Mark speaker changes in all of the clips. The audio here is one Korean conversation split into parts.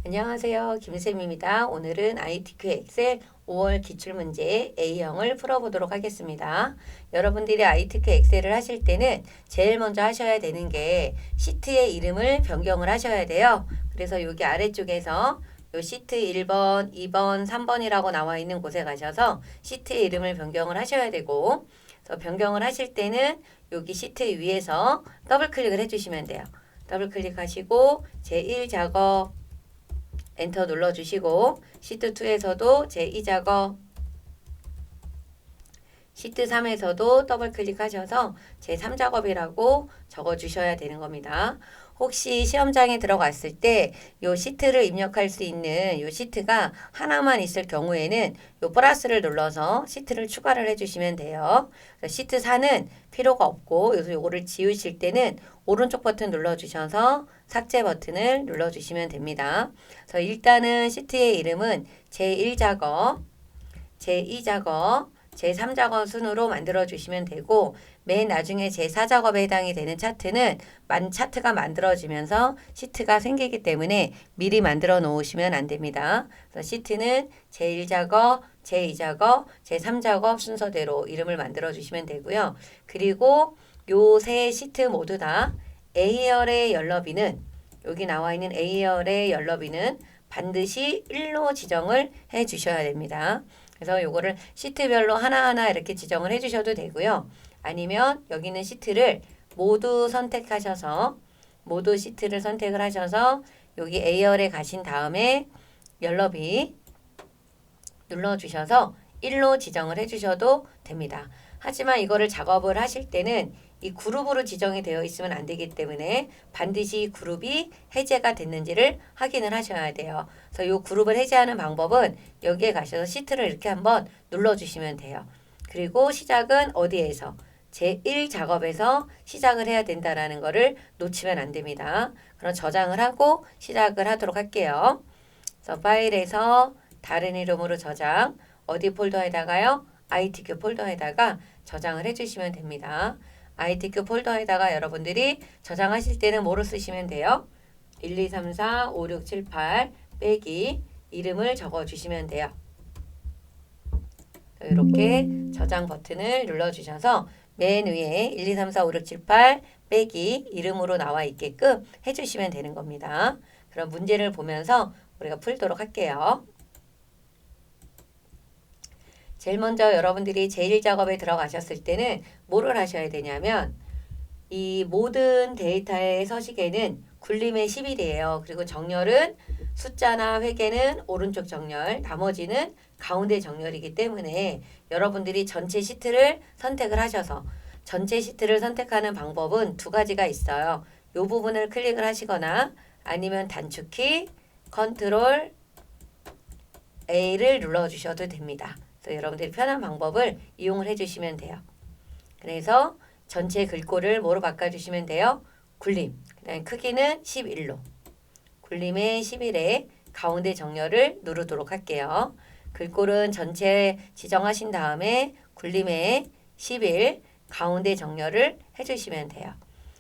Speaker 1: 안녕하세요. 김쌤입니다. 오늘은 ITQ 엑셀 5월 기출문제 A형을 풀어보도록 하겠습니다. 여러분들이 ITQ 엑셀을 하실 때는 제일 먼저 하셔야 되는 게 시트의 이름을 변경을 하셔야 돼요. 그래서 여기 아래쪽에서 요 시트 1번, 2번, 3번이라고 나와 있는 곳에 가셔서 시트의 이름을 변경을 하셔야 되고, 그래서 변경을 하실 때는 여기 시트 위에서 더블 클릭을 해주시면 돼요. 더블 클릭하시고 제1작업 엔터 눌러주시고 시트 2에서도 제2작업, 시트 3에서도 더블 클릭하셔서 제3작업이라고 적어주셔야 되는 겁니다. 혹시 시험장에 들어갔을 때 요 시트를 입력할 수 있는 요 시트가 하나만 있을 경우에는 요 플러스를 눌러서 시트를 추가를 해주시면 돼요. 시트 4는 필요가 없고 그래서 요거를 지우실 때는 오른쪽 버튼 눌러주셔서 삭제 버튼을 눌러주시면 됩니다. 그래서 일단은 시트의 이름은 제1작업, 제2작업, 제3작업 순으로 만들어 주시면 되고 맨 나중에 제4작업에 해당이 되는 차트는 차트가 만들어지면서 시트가 생기기 때문에 미리 만들어 놓으시면 안 됩니다. 그래서 시트는 제1작업, 제2작업, 제3작업 순서대로 이름을 만들어 주시면 되고요. 그리고 요 세 시트 모두 다 A열의 연러비는 여기 나와 있는 A열의 연러비는 반드시 1로 지정을 해 주셔야 됩니다. 그래서 요거를 시트별로 하나하나 이렇게 지정을 해 주셔도 되고요. 아니면 여기 있는 시트를 모두 선택하셔서 모두 시트를 선택을 하셔서 여기 A열에 가신 다음에 연러비 눌러주셔서 1로 지정을 해주셔도 됩니다. 하지만 이거를 작업을 하실 때는 이 그룹으로 지정이 되어 있으면 안 되기 때문에 반드시 그룹이 해제가 됐는지를 확인을 하셔야 돼요. 그래서 이 그룹을 해제하는 방법은 여기에 가셔서 시트를 이렇게 한번 눌러주시면 돼요. 그리고 시작은 어디에서? 제1작업에서 시작을 해야 된다는 거를 놓치면 안 됩니다. 그럼 저장을 하고 시작을 하도록 할게요. 그래서 파일에서 다른 이름으로 저장, 어디 폴더에다가요? ITQ 폴더에다가 저장을 해주시면 됩니다. ITQ 폴더에다가 여러분들이 저장하실 때는 뭐로 쓰시면 돼요? 1, 2, 3, 4, 5, 6, 7, 8 빼기 이름을 적어주시면 돼요. 이렇게 저장 버튼을 눌러주셔서 맨 위에 1, 2, 3, 4, 5, 6, 7, 8 빼기 이름으로 나와 있게끔 해주시면 되는 겁니다. 그럼 문제를 보면서 우리가 풀도록 할게요. 제일 먼저 여러분들이 제1작업에 들어가셨을 때는 뭐를 하셔야 되냐면 이 모든 데이터의 서식에는 굴림의 10일이에요. 그리고 정렬은 숫자나 회계는 오른쪽 정렬, 나머지는 가운데 정렬이기 때문에 여러분들이 전체 시트를 선택을 하셔서 전체 시트를 선택하는 방법은 두 가지가 있어요. 이 부분을 클릭을 하시거나 아니면 단축키 컨트롤 A를 눌러주셔도 됩니다. 그래서 여러분들이 편한 방법을 이용을 해주시면 돼요. 그래서 전체 글꼴을 뭐로 바꿔주시면 돼요? 굴림. 그다음 크기는 11로. 굴림의 11에 가운데 정렬을 누르도록 할게요. 글꼴은 전체 지정하신 다음에 굴림의 11 가운데 정렬을 해주시면 돼요.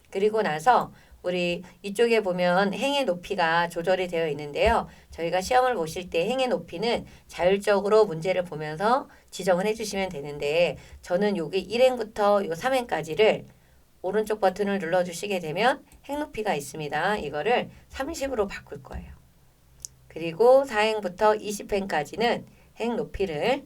Speaker 1: 그리고 나서 우리 이쪽에 보면 행의 높이가 조절이 되어 있는데요. 저희가 시험을 보실 때 행의 높이는 자율적으로 문제를 보면서 지정을 해주시면 되는데 저는 여기 1행부터 요 3행까지를 오른쪽 버튼을 눌러주시게 되면 행 높이가 있습니다. 이거를 30으로 바꿀 거예요. 그리고 4행부터 20행까지는 행 높이를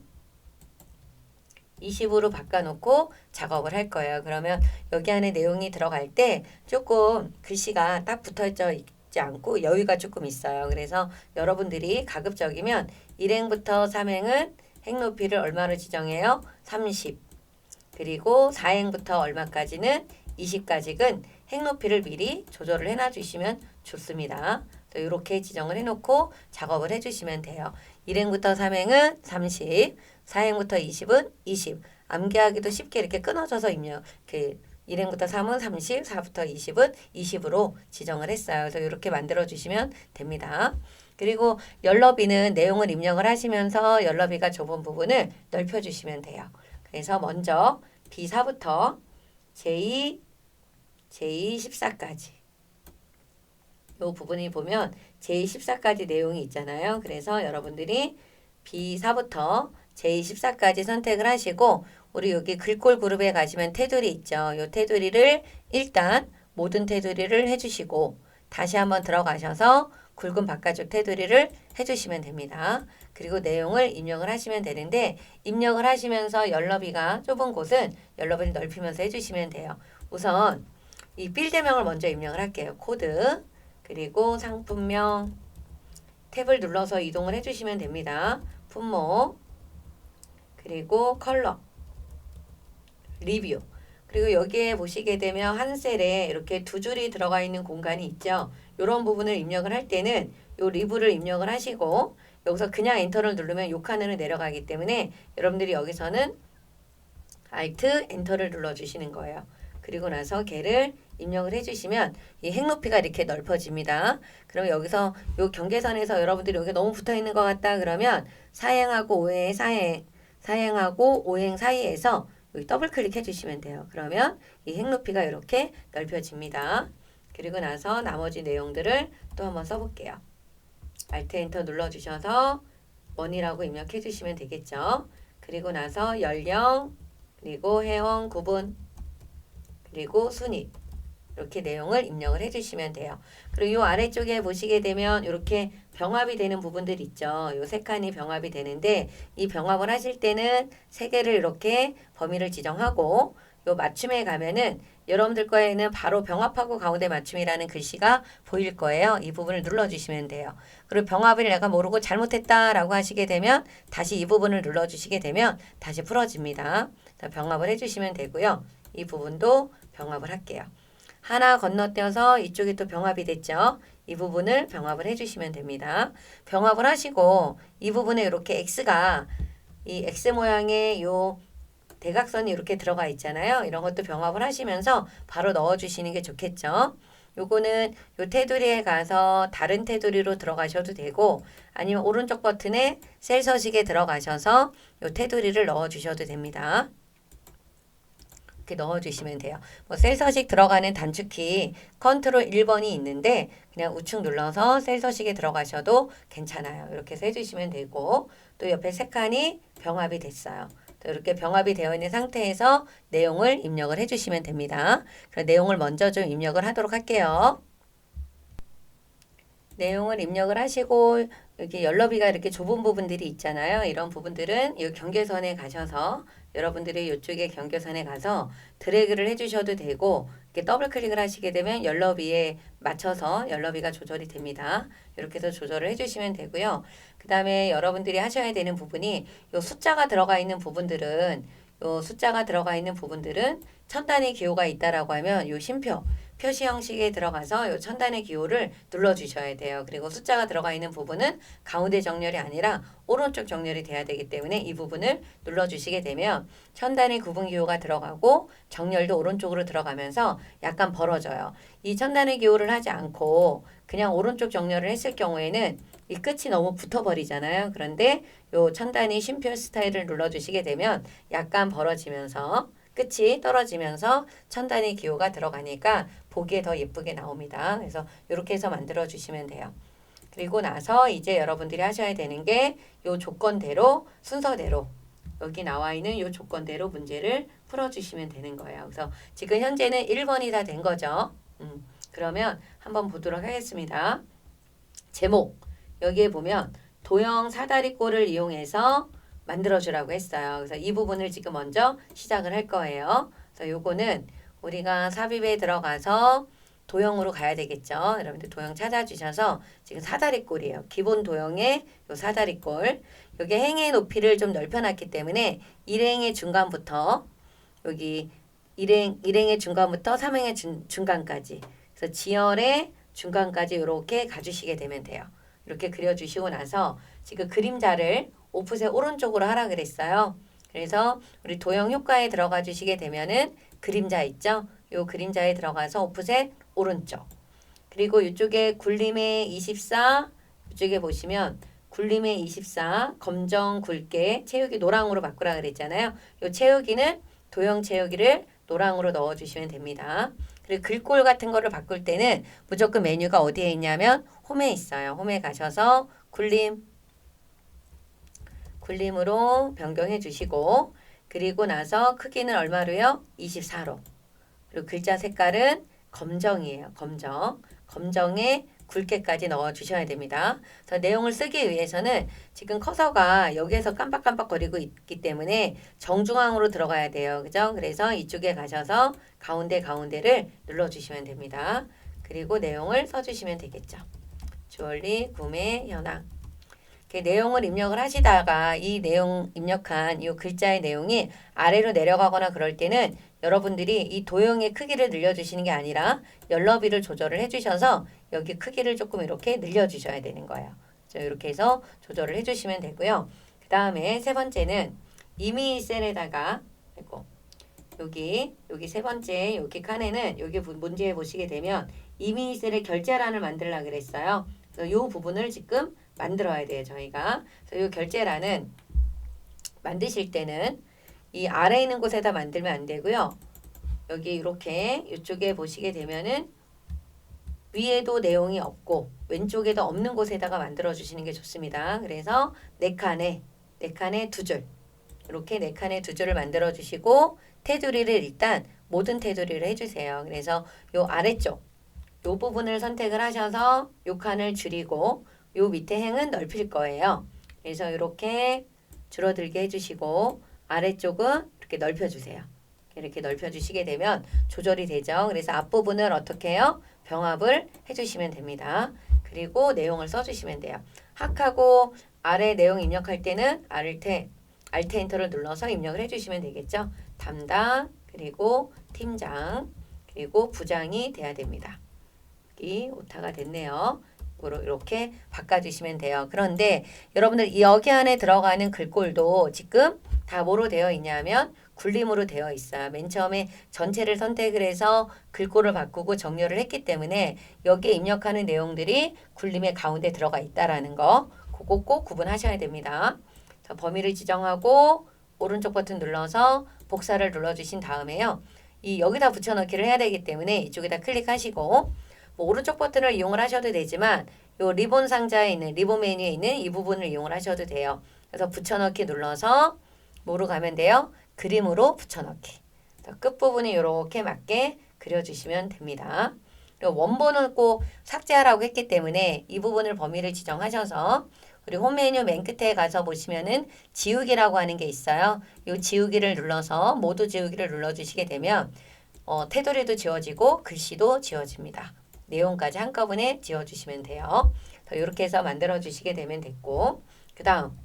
Speaker 1: 20으로 바꿔놓고 작업을 할 거예요. 그러면 여기 안에 내용이 들어갈 때 조금 글씨가 딱 붙어져 있지 않고 여유가 조금 있어요. 그래서 여러분들이 가급적이면 1행부터 3행은 행 높이를 얼마로 지정해요? 30. 그리고 4행부터 얼마까지는 20까지는 행 높이를 미리 조절을 해놔 주시면 좋습니다. 이렇게 지정을 해놓고 작업을 해주시면 돼요. 1행부터 3행은 30, 4행부터 20은 20. 암기하기도 쉽게 이렇게 끊어져서 입력. 1행부터 3은 30, 4부터 20은 20으로 지정을 했어요. 그래서 이렇게 만들어 주시면 됩니다. 그리고 연러비는 내용을 입력을 하시면서 연러비가 좁은 부분을 넓혀 주시면 돼요. 그래서 먼저 B4부터 J14까지 요 부분이 보면 제14까지 내용이 있잖아요. 그래서 여러분들이 B4부터 제14까지 선택을 하시고 우리 여기 글꼴 그룹에 가시면 테두리 있죠. 요 테두리를 일단 모든 테두리를 해주시고 다시 한번 들어가셔서 굵은 바깥쪽 테두리를 해주시면 됩니다. 그리고 내용을 입력을 하시면 되는데 입력을 하시면서 연너비가 좁은 곳은 연너비를 넓히면서 해주시면 돼요. 우선 이 필드명을 먼저 입력을 할게요. 코드 그리고 상품명 탭을 눌러서 이동을 해주시면 됩니다. 품목 그리고 컬러 리뷰 그리고 여기에 보시게 되면 한 셀에 이렇게 두 줄이 들어가 있는 공간이 있죠. 이런 부분을 입력을 할 때는 요 리뷰를 입력을 하시고 여기서 그냥 엔터를 누르면 요 칸으로 내려가기 때문에 여러분들이 여기서는 Alt 엔터를 눌러주시는 거예요. 그리고 나서 걔를 입력을 해주시면 이 핵 높이가 이렇게 넓어집니다. 그럼 여기서 요 경계선에서 여러분들이 여기 너무 붙어 있는 것 같다 그러면 사행하고 오행 사행하고 오행 사이에서 여기 더블 클릭해 주시면 돼요. 그러면 이 핵 높이가 이렇게 넓혀집니다. 그리고 나서 나머지 내용들을 또 한번 써볼게요. Alt 엔터 눌러주셔서 원이라고 입력해 주시면 되겠죠. 그리고 나서 연령 그리고 회원 구분 그리고 순위 이렇게 내용을 입력을 해주시면 돼요. 그리고 이 아래쪽에 보시게 되면 이렇게 병합이 되는 부분들 있죠. 이 세 칸이 병합이 되는데 이 병합을 하실 때는 세 개를 이렇게 범위를 지정하고 요 맞춤에 가면은 여러분들 거에는 바로 병합하고 가운데 맞춤이라는 글씨가 보일 거예요. 이 부분을 눌러주시면 돼요. 그리고 병합을 내가 모르고 잘못했다라고 하시게 되면 다시 이 부분을 눌러주시게 되면 다시 풀어집니다. 병합을 해주시면 되고요. 이 부분도 병합을 할게요. 하나 건너뛰어서 이쪽이 또 병합이 됐죠. 이 부분을 병합을 해주시면 됩니다. 병합을 하시고 이 부분에 이렇게 X가 이 X 모양의 요 대각선이 이렇게 들어가 있잖아요. 이런 것도 병합을 하시면서 바로 넣어주시는 게 좋겠죠. 요거는 요 테두리에 가서 다른 테두리로 들어가셔도 되고 아니면 오른쪽 버튼에 셀 서식에 들어가셔서 요 테두리를 넣어주셔도 됩니다. 이렇게 넣어주시면 돼요. 뭐 셀 서식 들어가는 단축키 컨트롤 1번이 있는데 그냥 우측 눌러서 셀 서식에 들어가셔도 괜찮아요. 이렇게 해서 해주시면 되고 또 옆에 세 칸이 병합이 됐어요. 또 이렇게 병합이 되어 있는 상태에서 내용을 입력을 해주시면 됩니다. 그럼 내용을 먼저 좀 입력을 하도록 할게요. 내용을 입력을 하시고 여기 연너비가 이렇게 좁은 부분들이 있잖아요. 이런 부분들은 이 경계선에 가셔서 여러분들이 이쪽에 경계선에 가서 드래그를 해주셔도 되고 이렇게 더블 클릭을 하시게 되면 연너비에 맞춰서 연너비가 조절이 됩니다. 이렇게 해서 조절을 해주시면 되고요. 그 다음에 여러분들이 하셔야 되는 부분이 이 숫자가 들어가 있는 부분들은 첨단의 기호가 있다라고 하면 이 쉼표 표시 형식에 들어가서 이 천단의 기호를 눌러주셔야 돼요. 그리고 숫자가 들어가 있는 부분은 가운데 정렬이 아니라 오른쪽 정렬이 돼야 되기 때문에 이 부분을 눌러주시게 되면 천단의 구분 기호가 들어가고 정렬도 오른쪽으로 들어가면서 약간 벌어져요. 이 천단의 기호를 하지 않고 그냥 오른쪽 정렬을 했을 경우에는 이 끝이 너무 붙어버리잖아요. 그런데 이 천단의 쉼표 스타일을 눌러주시게 되면 약간 벌어지면서 끝이 떨어지면서 천단의 기호가 들어가니까 보기에 더 예쁘게 나옵니다. 그래서 이렇게 해서 만들어 주시면 돼요. 그리고 나서 이제 여러분들이 하셔야 되는 게 이 조건대로 순서대로 여기 나와 있는 이 조건대로 문제를 풀어주시면 되는 거예요. 그래서 지금 현재는 1번이 다 된 거죠. 그러면 한번 보도록 하겠습니다. 제목 여기에 보면 도형 사다리꼴을 이용해서 만들어주라고 했어요. 그래서 이 부분을 지금 먼저 시작을 할 거예요. 그래서 요거는 우리가 삽입에 들어가서 도형으로 가야 되겠죠. 여러분들 도형 찾아주셔서 지금 사다리꼴이에요. 기본 도형의 요 사다리꼴. 여기 행의 높이를 좀 넓혀놨기 때문에 일행의 중간부터 여기 일행의 중간부터 3행의 중간까지 그래서 지열의 중간까지 이렇게 가주시게 되면 돼요. 이렇게 그려주시고 나서 지금 그림자를 오프셋 오른쪽으로 하라 그랬어요. 그래서 우리 도형 효과에 들어가 주시게 되면은 그림자 있죠? 요 그림자에 들어가서 오프셋 오른쪽. 그리고 이쪽에 굴림의 24 이쪽에 보시면 굴림의 24 검정 굵게 채우기 노랑으로 바꾸라 그랬잖아요. 요 채우기는 도형 채우기를 노랑으로 넣어 주시면 됩니다. 그리고 글꼴 같은 거를 바꿀 때는 무조건 메뉴가 어디에 있냐면 홈에 있어요. 홈에 가셔서 굴림으로 변경해 주시고 그리고 나서 크기는 얼마로요? 24로. 그리고 글자 색깔은 검정이에요. 검정에 굵게까지 넣어 주셔야 됩니다. 그래서 내용을 쓰기 위해서는 지금 커서가 여기에서 깜빡깜빡거리고 있기 때문에 정중앙으로 들어가야 돼요. 그죠? 그래서 이쪽에 가셔서 가운데를 눌러주시면 됩니다. 그리고 내용을 써주시면 되겠죠. 주얼리, 구매, 현황. 이렇게 내용을 입력을 하시다가 이 내용 입력한 이 글자의 내용이 아래로 내려가거나 그럴 때는 여러분들이 이 도형의 크기를 늘려주시는 게 아니라 열너비를 조절을 해주셔서 여기 크기를 조금 이렇게 늘려주셔야 되는 거예요. 이렇게 해서 조절을 해주시면 되고요. 그 다음에 세 번째는 이미 셀에다가 여기 세 번째 여기 칸에는 여기 문제에 보시게 되면 이미 셀의 결제란을 만들려고 그랬어요. 그래서 이 부분을 지금 만들어야 돼요, 저희가. 그래서 이 결제란은 만드실 때는 이 아래에 있는 곳에다 만들면 안 되고요. 여기 이렇게 이쪽에 보시게 되면은 위에도 내용이 없고 왼쪽에도 없는 곳에다가 만들어 주시는 게 좋습니다. 그래서 네 칸에 두 줄. 이렇게 네 칸에 두 줄을 만들어 주시고 테두리를 일단 모든 테두리를 해 주세요. 그래서 요 아래쪽 요 부분을 선택을 하셔서 요 칸을 줄이고 요 밑에 행은 넓힐 거예요. 그래서 이렇게 줄어들게 해주시고 아래쪽은 이렇게 넓혀주세요. 이렇게 넓혀주시게 되면 조절이 되죠. 그래서 앞부분을 어떻게 해요? 병합을 해주시면 됩니다. 그리고 내용을 써주시면 돼요. 학하고 아래 내용 입력할 때는 알트 엔터를 눌러서 입력을 해주시면 되겠죠. 담당, 그리고 팀장, 그리고 부장이 돼야 됩니다. 여기 오타가 됐네요. 이렇게 바꿔주시면 돼요. 그런데 여러분들 여기 안에 들어가는 글꼴도 지금 다 뭐로 되어 있냐면 굴림으로 되어 있어요. 맨 처음에 전체를 선택을 해서 글꼴을 바꾸고 정렬을 했기 때문에 여기에 입력하는 내용들이 굴림의 가운데 들어가 있다라는 거 그거 꼭 구분하셔야 됩니다. 자, 범위를 지정하고 오른쪽 버튼 눌러서 복사를 눌러주신 다음에요. 여기다 붙여넣기를 해야 되기 때문에 이쪽에다 클릭하시고 오른쪽 버튼을 이용을 하셔도 되지만 요 리본 상자에 있는 리본 메뉴에 있는 이 부분을 이용을 하셔도 돼요. 그래서 붙여넣기 눌러서 뭐로 가면 돼요? 그림으로 붙여넣기. 끝부분에 이렇게 맞게 그려주시면 됩니다. 그리고 원본은 꼭 삭제하라고 했기 때문에 이 부분을 범위를 지정하셔서 그리고 홈 메뉴 맨 끝에 가서 보시면은 지우기라고 하는 게 있어요. 이 지우기를 눌러서 모두 지우기를 눌러주시게 되면 테두리도 지워지고 글씨도 지워집니다. 내용까지 한꺼번에 지워주시면 돼요. 이렇게 해서 만들어 주시게 되면 됐고 그 다음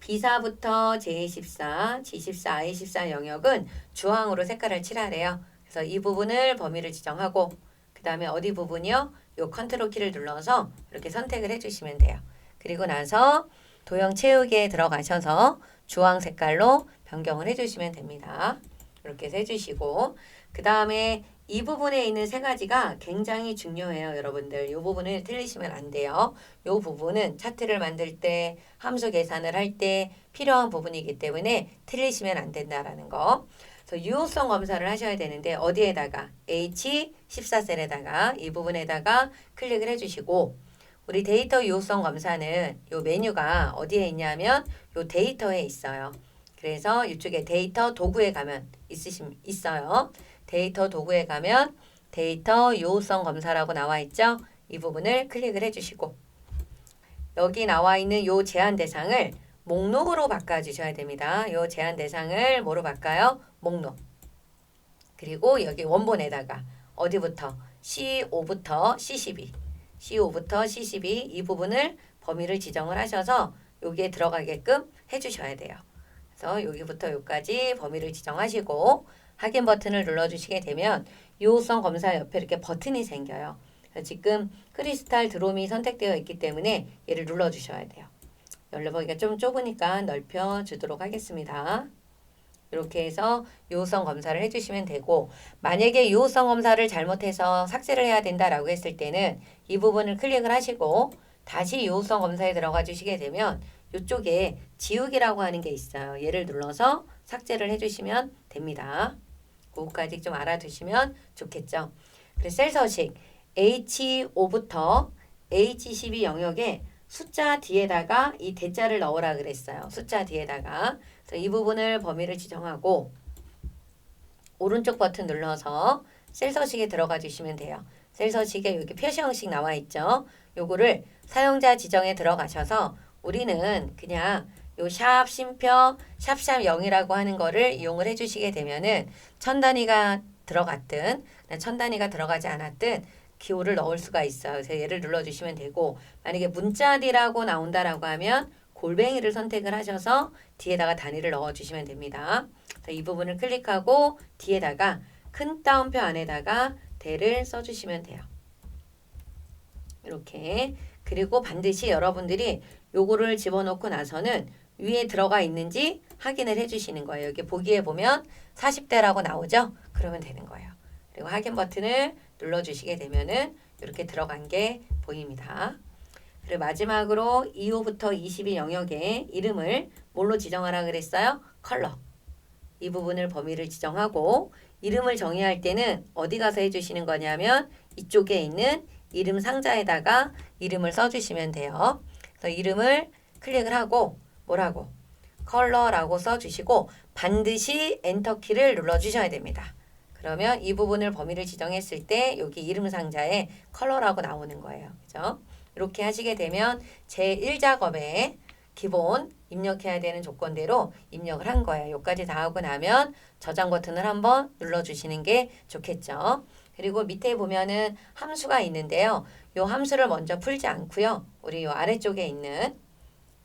Speaker 1: B4부터 J14, G14, I14 영역은 주황으로 색깔을 칠하래요. 그래서 이 부분을 범위를 지정하고 그 다음에 어디 부분이요? 요 컨트롤 키를 눌러서 이렇게 선택을 해주시면 돼요. 그리고 나서 도형 채우기에 들어가셔서 주황 색깔로 변경을 해주시면 됩니다. 이렇게 해서 해주시고 그 다음에 이 부분에 있는 세 가지가 굉장히 중요해요. 여러분들 이 부분을 틀리시면 안 돼요. 이 부분은 차트를 만들 때 함수 계산을 할 때 필요한 부분이기 때문에 틀리시면 안 된다라는 거. 그래서 유효성 검사를 하셔야 되는데 어디에다가 H14셀에다가 이 부분에다가 클릭을 해주시고 우리 데이터 유효성 검사는 이 메뉴가 어디에 있냐면 이 데이터에 있어요. 그래서 이쪽에 데이터 도구에 가면 있어요. 데이터 도구에 가면 데이터 유효성 검사라고 나와 있죠. 이 부분을 클릭을 해주시고 여기 나와 있는 요 제한 대상을 목록으로 바꿔주셔야 됩니다. 요 제한 대상을 뭐로 바꿔요? 목록. 그리고 여기 원본에다가 어디부터? C5부터 C12 C5부터 C12 이 부분을 범위를 지정을 하셔서 여기에 들어가게끔 해주셔야 돼요. 그래서 여기부터 여기까지 범위를 지정하시고 확인 버튼을 눌러주시게 되면 유효성 검사 옆에 이렇게 버튼이 생겨요. 지금 크리스탈 드롬이 선택되어 있기 때문에 얘를 눌러주셔야 돼요. 열려보기가 좀 좁으니까 넓혀주도록 하겠습니다. 이렇게 해서 유효성 검사를 해주시면 되고 만약에 유효성 검사를 잘못해서 삭제를 해야 된다라고 했을 때는 이 부분을 클릭을 하시고 다시 유효성 검사에 들어가 주시게 되면 이쪽에 지우기라고 하는 게 있어요. 얘를 눌러서 삭제를 해주시면 됩니다. 그거까지 좀 알아두시면 좋겠죠. 그래서 셀 서식 H5부터 H12 영역에 숫자 뒤에다가 이 대자를 넣으라 그랬어요. 숫자 뒤에다가. 그래서 이 부분을 범위를 지정하고 오른쪽 버튼 눌러서 셀 서식에 들어가 주시면 돼요. 셀 서식에 여기 표시 형식 나와 있죠. 요거를 사용자 지정에 들어가셔서 우리는 그냥 요 샵 쉼표 샵샵 0이라고 하는 거를 이용을 해주시게 되면은 천 단위가 들어갔든 천 단위가 들어가지 않았든 기호를 넣을 수가 있어요. 그래서 얘를 눌러주시면 되고 만약에 문자디라고 나온다라고 하면 골뱅이를 선택을 하셔서 뒤에다가 단위를 넣어주시면 됩니다. 그래서 이 부분을 클릭하고 뒤에다가 큰 따옴표 안에다가 대를 써주시면 돼요. 이렇게. 그리고 반드시 여러분들이 요거를 집어넣고 나서는 위에 들어가 있는지 확인을 해주시는 거예요. 여기 보기에 보면 40대라고 나오죠? 그러면 되는 거예요. 그리고 확인 버튼을 눌러주시게 되면은 이렇게 들어간 게 보입니다. 그리고 마지막으로 2호부터 22 영역의 이름을 뭘로 지정하라 그랬어요? 컬러. 이 부분을 범위를 지정하고 이름을 정의할 때는 어디 가서 해주시는 거냐면 이쪽에 있는 이름 상자에다가 이름을 써주시면 돼요. 그래서 이름을 클릭을 하고 뭐라고? 컬러라고 써주시고 반드시 엔터키를 눌러주셔야 됩니다. 그러면 이 부분을 범위를 지정했을 때 여기 이름 상자에 컬러라고 나오는 거예요. 그죠? 이렇게 하시게 되면 제1작업에 기본 입력해야 되는 조건대로 입력을 한 거예요. 여기까지 다 하고 나면 저장 버튼을 한번 눌러주시는 게 좋겠죠. 그리고 밑에 보면은 함수가 있는데요. 요 함수를 먼저 풀지 않고요. 우리 요 아래쪽에 있는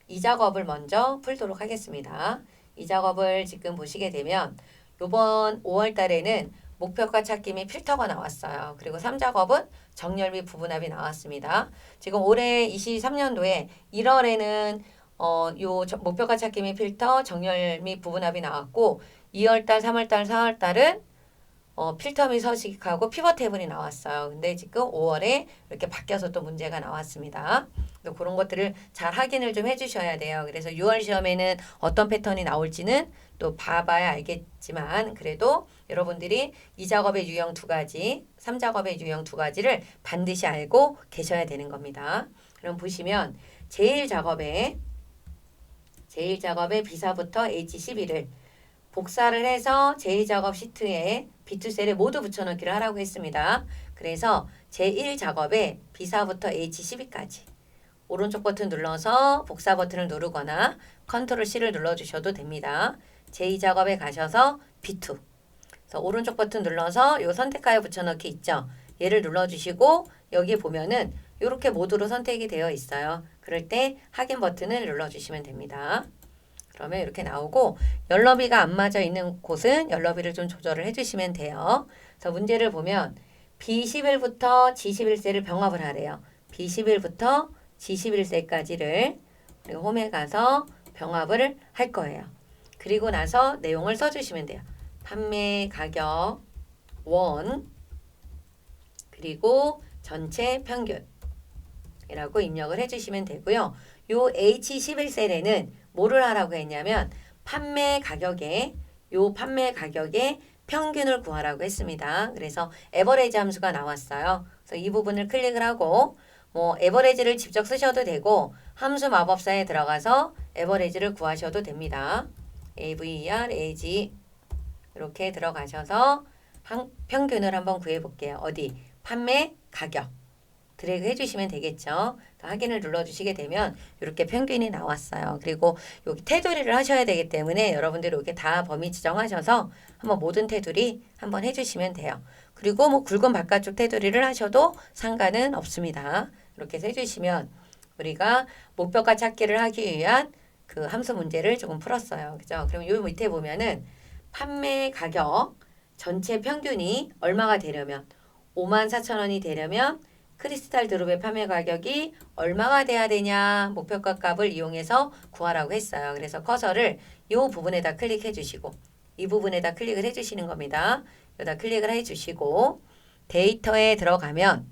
Speaker 1: 이 작업을 먼저 풀도록 하겠습니다. 이 작업을 지금 보시게 되면 요번 5월 달에는 목표가 찾기 및 필터가 나왔어요. 그리고 3작업은 정렬 및 부분합이 나왔습니다. 지금 올해 23년도에 1월에는 요 목표가 찾기 및 필터, 정렬 및 부분합이 나왔고 2월달, 3월달, 4월달은 필터 및 서식하고 피벗 테이블이 나왔어요. 근데 지금 5월에 이렇게 바뀌어서 또 문제가 나왔습니다. 또 그런 것들을 잘 확인을 좀 해주셔야 돼요. 그래서 6월 시험에는 어떤 패턴이 나올지는 또 봐봐야 알겠지만 그래도 여러분들이 2작업의 유형 2가지, 3작업의 유형 2가지를 반드시 알고 계셔야 되는 겁니다. 그럼 보시면 제1작업에 B사부터 H12를 복사를 해서 제2작업 시트에 B2셀에 모두 붙여넣기를 하라고 했습니다. 그래서 제1작업에 B사부터 H12까지 오른쪽 버튼 눌러서 복사 버튼을 누르거나 컨트롤 C를 눌러주셔도 됩니다. 제2작업에 가셔서 B2 그래서 오른쪽 버튼 눌러서 요 선택하여 붙여넣기 있죠. 얘를 눌러주시고 여기 보면은 이렇게 모두로 선택이 되어 있어요. 그럴 때 확인 버튼을 눌러주시면 됩니다. 그러면 이렇게 나오고 열너비가 안 맞아 있는 곳은 열너비를 좀 조절을 해주시면 돼요. 그래서 문제를 보면 B11부터 G11셀을 병합을 하래요. B11부터 G11셀까지를 그리고 홈에 가서 병합을 할 거예요. 그리고 나서 내용을 써주시면 돼요. 판매 가격 원 그리고 전체 평균이라고 입력을 해주시면 되고요. 요 H11셀에는 뭐를 하라고 했냐면 판매 가격에 평균을 구하라고 했습니다. 그래서 에버리지 함수가 나왔어요. 그래서 이 부분을 클릭을 하고 에버리지를 직접 쓰셔도 되고 함수 마법사에 들어가서 에버리지를 구하셔도 됩니다. AVER, AG 이렇게 들어가셔서 평균을 한번 구해 볼게요. 어디? 판매 가격 드래그 해주시면 되겠죠. 확인을 눌러주시게 되면 이렇게 평균이 나왔어요. 그리고 여기 테두리를 하셔야 되기 때문에 여러분들이 이렇게 다 범위 지정하셔서 한번 모든 테두리 한번 해주시면 돼요. 그리고 뭐 굵은 바깥쪽 테두리를 하셔도 상관은 없습니다. 이렇게 해서 해주시면 우리가 목표가 찾기를 하기 위한 그 함수 문제를 조금 풀었어요. 그죠? 그럼 요 밑에 보면은 판매 가격 전체 평균이 얼마가 되려면 54,000원이 되려면 크리스탈 드롭의 판매 가격이 얼마가 돼야 되냐 목표가 값을 이용해서 구하라고 했어요. 그래서 커서를 이 부분에다 클릭해 주시고 이 부분에다 클릭을 해 주시는 겁니다. 여기다 클릭을 해 주시고 데이터에 들어가면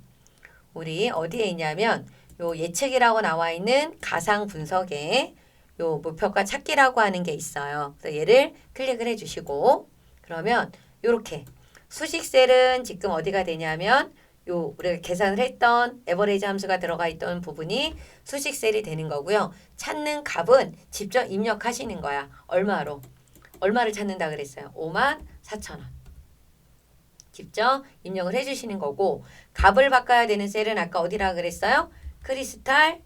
Speaker 1: 우리 어디에 있냐면 요 예측이라고 나와 있는 가상 분석에 요 목표가 찾기라고 하는 게 있어요. 그래서 얘를 클릭을 해 주시고 그러면 요렇게 수식셀은 지금 어디가 되냐면 요 우리가 계산을 했던 에버리지 함수가 들어가 있던 부분이 수식셀이 되는 거고요. 찾는 값은 직접 입력하시는 거야. 얼마로? 얼마를 찾는다 그랬어요? 54,000원. 직접 입력을 해주시는 거고 값을 바꿔야 되는 셀은 아까 어디라 그랬어요? 크리스탈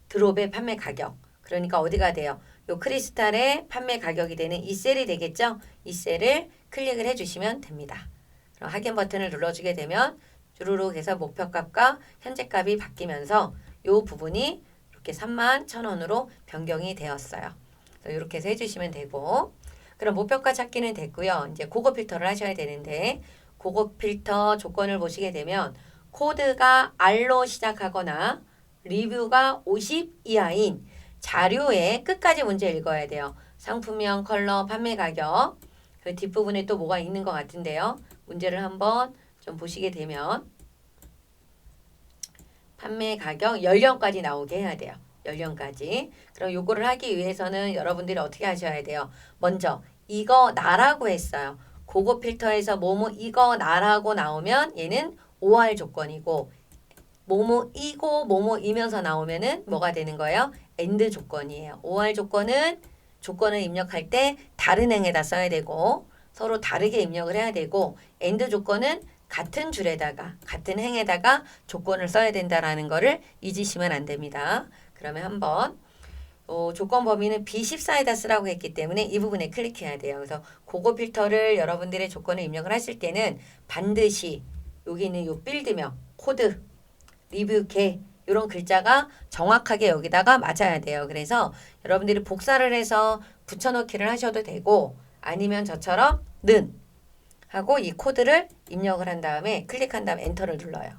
Speaker 1: 드롭의 판매 가격. 그러니까 어디가 돼요? 요 크리스탈의 판매 가격이 되는 이 셀이 되겠죠? 이 셀을 클릭을 해주시면 됩니다. 그럼 확인 버튼을 눌러주게 되면 주르륵 해서 목표값과 현재값이 바뀌면서 요 부분이 이렇게 31,000원으로 변경이 되었어요. 이렇게 해서 해주시면 되고 그럼 목표가 찾기는 됐고요. 이제 고급 필터를 하셔야 되는데 고급 필터 조건을 보시게 되면 코드가 R로 시작하거나 리뷰가 50 이하인 자료의 끝까지 문제 읽어야 돼요. 상품명, 컬러, 판매 가격 그 뒷부분에 또 뭐가 있는 것 같은데요. 문제를 한번 좀 보시게 되면 판매 가격 연령까지 나오게 해야 돼요. 연령까지. 그럼 요거를 하기 위해서는 여러분들이 어떻게 하셔야 돼요? 먼저 이거 나라고 했어요. 고급 필터에서 뭐뭐 이거 나라고 나오면 얘는 OR 조건이고 뭐뭐 이고 뭐뭐 이면서 나오면은 뭐가 되는 거예요? AND 조건이에요. OR 조건은 조건을 입력할 때 다른 행에다 써야 되고 서로 다르게 입력을 해야 되고 AND 조건은 같은 줄에다가 같은 행에다가 조건을 써야 된다라는 거를 잊으시면 안 됩니다. 그러면 한번 조건 범위는 B14에다 쓰라고 했기 때문에 이 부분에 클릭해야 돼요. 그래서 고급 필터를 여러분들의 조건을 입력을 하실 때는 반드시 여기 있는 요 필드명, 코드, 리뷰, 개 이런 글자가 정확하게 여기다가 맞아야 돼요. 그래서 여러분들이 복사를 해서 붙여넣기를 하셔도 되고 아니면 저처럼 는 하고 이 코드를 입력을 한 다음에 클릭한 다음에 엔터를 눌러요.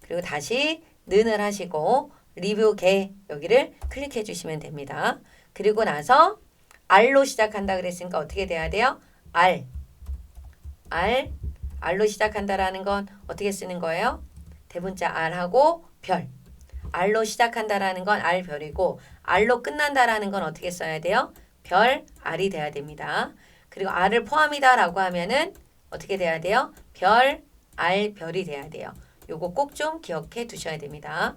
Speaker 1: 그리고 다시 는을 하시고 리뷰 개 여기를 클릭해 주시면 됩니다. 그리고 나서 R로 시작한다 그랬으니까 어떻게 돼야 돼요? R로 시작한다라는 건 어떻게 쓰는 거예요? 대문자 R하고 별. R로 시작한다라는 건 R 별이고 R로 끝난다라는 건 어떻게 써야 돼요? 별 R이 돼야 됩니다. 그리고 R을 포함이다라고 하면은 어떻게 돼야 돼요? 별 R 별이 돼야 돼요. 요거 꼭 좀 기억해 두셔야 됩니다.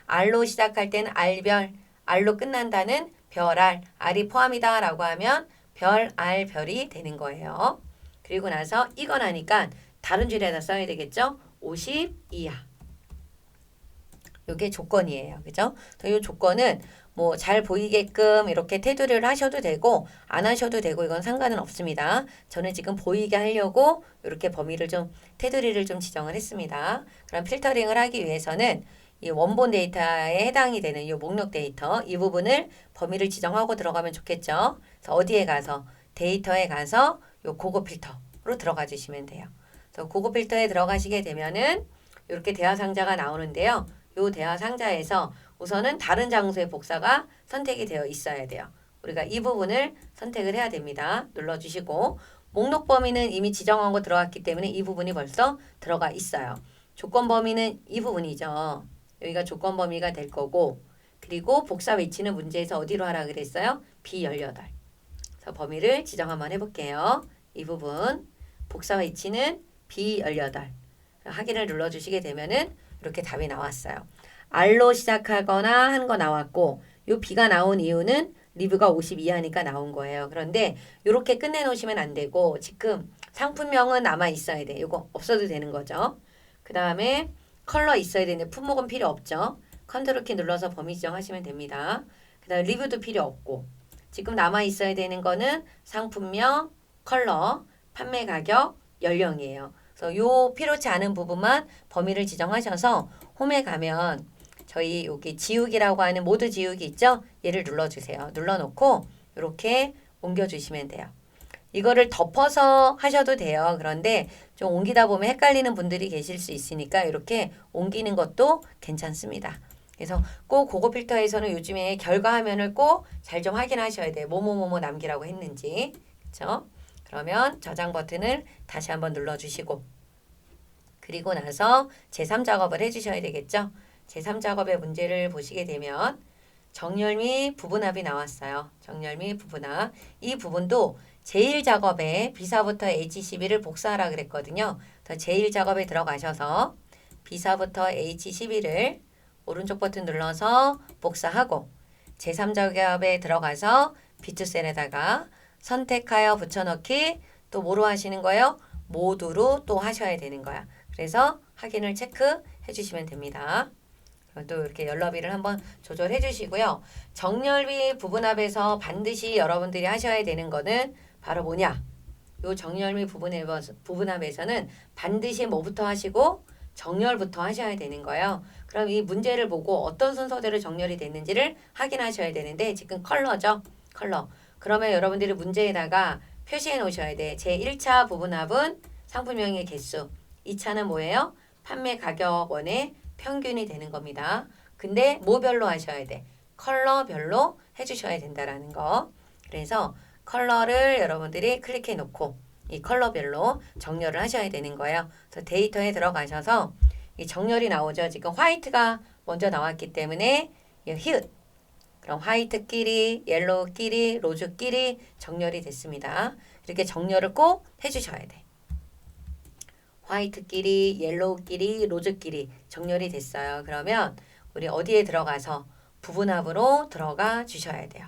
Speaker 1: R로 시작할 때는 R별, R로 끝난다는 별 R, R이 포함이다 라고 하면 별 R 별이 되는 거예요. 그리고 나서 이건 하니까 다른 줄에다 써야 되겠죠? 50 이하. 요게 조건이에요. 그죠? 이 조건은 뭐 잘 보이게끔 이렇게 테두리를 하셔도 되고 안 하셔도 되고 이건 상관은 없습니다. 저는 지금 보이게 하려고 이렇게 범위를 좀 테두리를 좀 지정을 했습니다. 그럼 필터링을 하기 위해서는 이 원본 데이터에 해당이 되는 이 목록 데이터 이 부분을 범위를 지정하고 들어가면 좋겠죠. 그래서 어디에 가서 데이터에 가서 이 고급 필터로 들어가 주시면 돼요. 그래서 고급 필터에 들어가시게 되면은 이렇게 대화 상자가 나오는데요. 이 대화 상자에서 우선은 다른 장소의 복사가 선택이 되어 있어야 돼요. 우리가 이 부분을 선택을 해야 됩니다. 눌러주시고 목록 범위는 이미 지정한 거 들어갔기 때문에 이 부분이 벌써 들어가 있어요. 조건 범위는 이 부분이죠. 여기가 조건 범위가 될 거고 그리고 복사 위치는 문제에서 어디로 하라 그랬어요? B18. 그래서 범위를 지정 한번 해볼게요. 이 부분 복사 위치는 B18. 확인을 눌러주시게 되면은 이렇게 답이 나왔어요. R로 시작하거나 한 거 나왔고 요 B가 나온 이유는 리뷰가 50 이하니까 나온 거예요. 그런데 이렇게 끝내 놓으시면 안 되고 지금 상품명은 남아 있어야 돼. 이거 없어도 되는 거죠. 그 다음에 컬러 있어야 되는데 품목은 필요 없죠. 컨트롤 키 눌러서 범위 지정하시면 됩니다. 그 다음에 리뷰도 필요 없고 지금 남아 있어야 되는 거는 상품명, 컬러, 판매 가격, 연령이에요. 그래서 요 필요치 않은 부분만 범위를 지정하셔서 홈에 가면 저희 여기 지우기라고 하는 모드 지우기 있죠? 얘를 눌러주세요. 눌러놓고 이렇게 옮겨주시면 돼요. 이거를 덮어서 하셔도 돼요. 그런데 좀 옮기다 보면 헷갈리는 분들이 계실 수 있으니까 이렇게 옮기는 것도 괜찮습니다. 그래서 꼭 고급 필터에서는 요즘에 결과 화면을 꼭 잘 좀 확인하셔야 돼요. 뭐뭐뭐뭐 남기라고 했는지. 그렇죠? 그러면 저장 버튼을 다시 한번 눌러주시고 그리고 나서 제3작업을 해주셔야 되겠죠. 제3작업의 문제를 보시게 되면 정렬 및 부분합이 나왔어요. 정렬 및 부분합. 이 부분도 제1작업에 B사부터 H12를 복사하라 그랬거든요. 제1작업에 들어가셔서 B사부터 H12를 오른쪽 버튼 눌러서 복사하고 제3작업에 들어가서 B2셀에다가 선택하여 붙여넣기 또 뭐로 하시는 거예요? 모두로 또 하셔야 되는 거야. 그래서 확인을 체크해 주시면 됩니다. 또 이렇게 연럽이를 한번 조절해 주시고요. 정렬비 부분합에서 반드시 여러분들이 하셔야 되는 거는 바로 뭐냐? 요 정렬비 부분합에서는 반드시 뭐부터 하시고 정렬부터 하셔야 되는 거예요. 그럼 이 문제를 보고 어떤 순서대로 정렬이 됐는지를 확인하셔야 되는데 지금 컬러죠. 컬러. 그러면 여러분들이 문제에다가 표시해 놓으셔야 돼. 제1차 부분합은 상품명의 개수. 2차는 뭐예요? 판매 가격원의 평균이 되는 겁니다. 근데 뭐별로 하셔야 돼? 컬러별로 해주셔야 된다라는 거. 그래서 컬러를 여러분들이 클릭해 놓고 이 컬러별로 정렬을 하셔야 되는 거예요. 그래서 데이터에 들어가셔서 이 정렬이 나오죠. 지금 화이트가 먼저 나왔기 때문에 이 히읗. 그럼 화이트끼리, 옐로우끼리, 로즈끼리 정렬이 됐습니다. 이렇게 정렬을 꼭 해주셔야 돼. 화이트끼리, 옐로우끼리, 로즈끼리 정렬이 됐어요. 그러면 우리 어디에 들어가서 부분합으로 들어가 주셔야 돼요.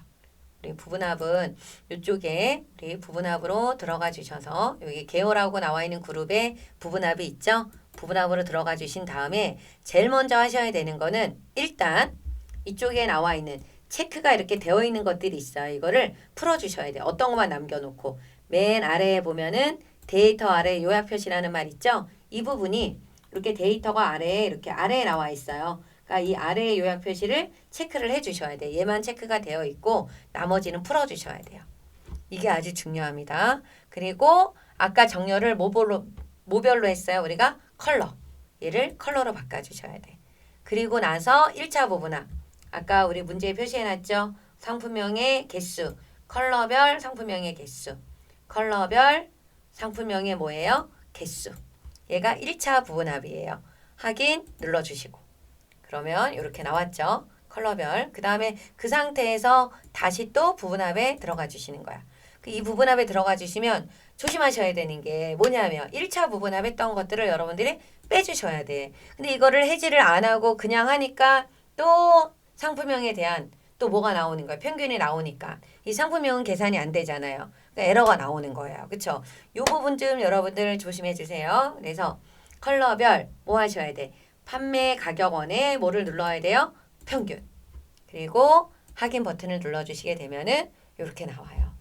Speaker 1: 우리 부분합은 이쪽에 우리 부분합으로 들어가 주셔서 여기 개요라고 나와 있는 그룹에 부분합이 있죠. 부분합으로 들어가 주신 다음에 제일 먼저 하셔야 되는 거는 일단 이쪽에 나와 있는 체크가 이렇게 되어 있는 것들이 있어요. 이거를 풀어주셔야 돼요. 어떤 것만 남겨놓고 맨 아래에 보면은 데이터 아래 요약 표시라는 말 있죠. 이 부분이 이렇게 데이터가 아래에 이렇게 아래에 나와 있어요. 그러니까 이 아래의 요약 표시를 체크를 해주셔야 돼요. 얘만 체크가 되어 있고 나머지는 풀어주셔야 돼요. 이게 아주 중요합니다. 그리고 아까 정렬을 뭐별로 했어요? 우리가 컬러. 얘를 컬러로 바꿔주셔야 돼. 그리고 나서 1차 부분합. 아까 우리 문제에 표시해놨죠? 상품명의 개수. 컬러별 상품명의 개수. 컬러별 상품명의 뭐예요? 개수. 얘가 1차 부분합이에요. 확인 눌러주시고. 그러면 이렇게 나왔죠. 컬러별. 그 다음에 그 상태에서 다시 또 부분합에 들어가 주시는 거야. 이 부분합에 들어가 주시면 조심하셔야 되는 게 뭐냐면 1차 부분합 했던 것들을 여러분들이 빼주셔야 돼. 근데 이거를 해지를 안 하고 그냥 하니까 또 상품명에 대한 또 뭐가 나오는 거예요? 평균이 나오니까. 이 상품명은 계산이 안 되잖아요. 그러니까 에러가 나오는 거예요. 그쵸? 이 부분 좀 여러분들 조심해 주세요. 그래서 컬러별 뭐 하셔야 돼? 판매 가격원에 뭐를 눌러야 돼요? 평균. 그리고 확인 버튼을 눌러주시게 되면은 이렇게 나와요.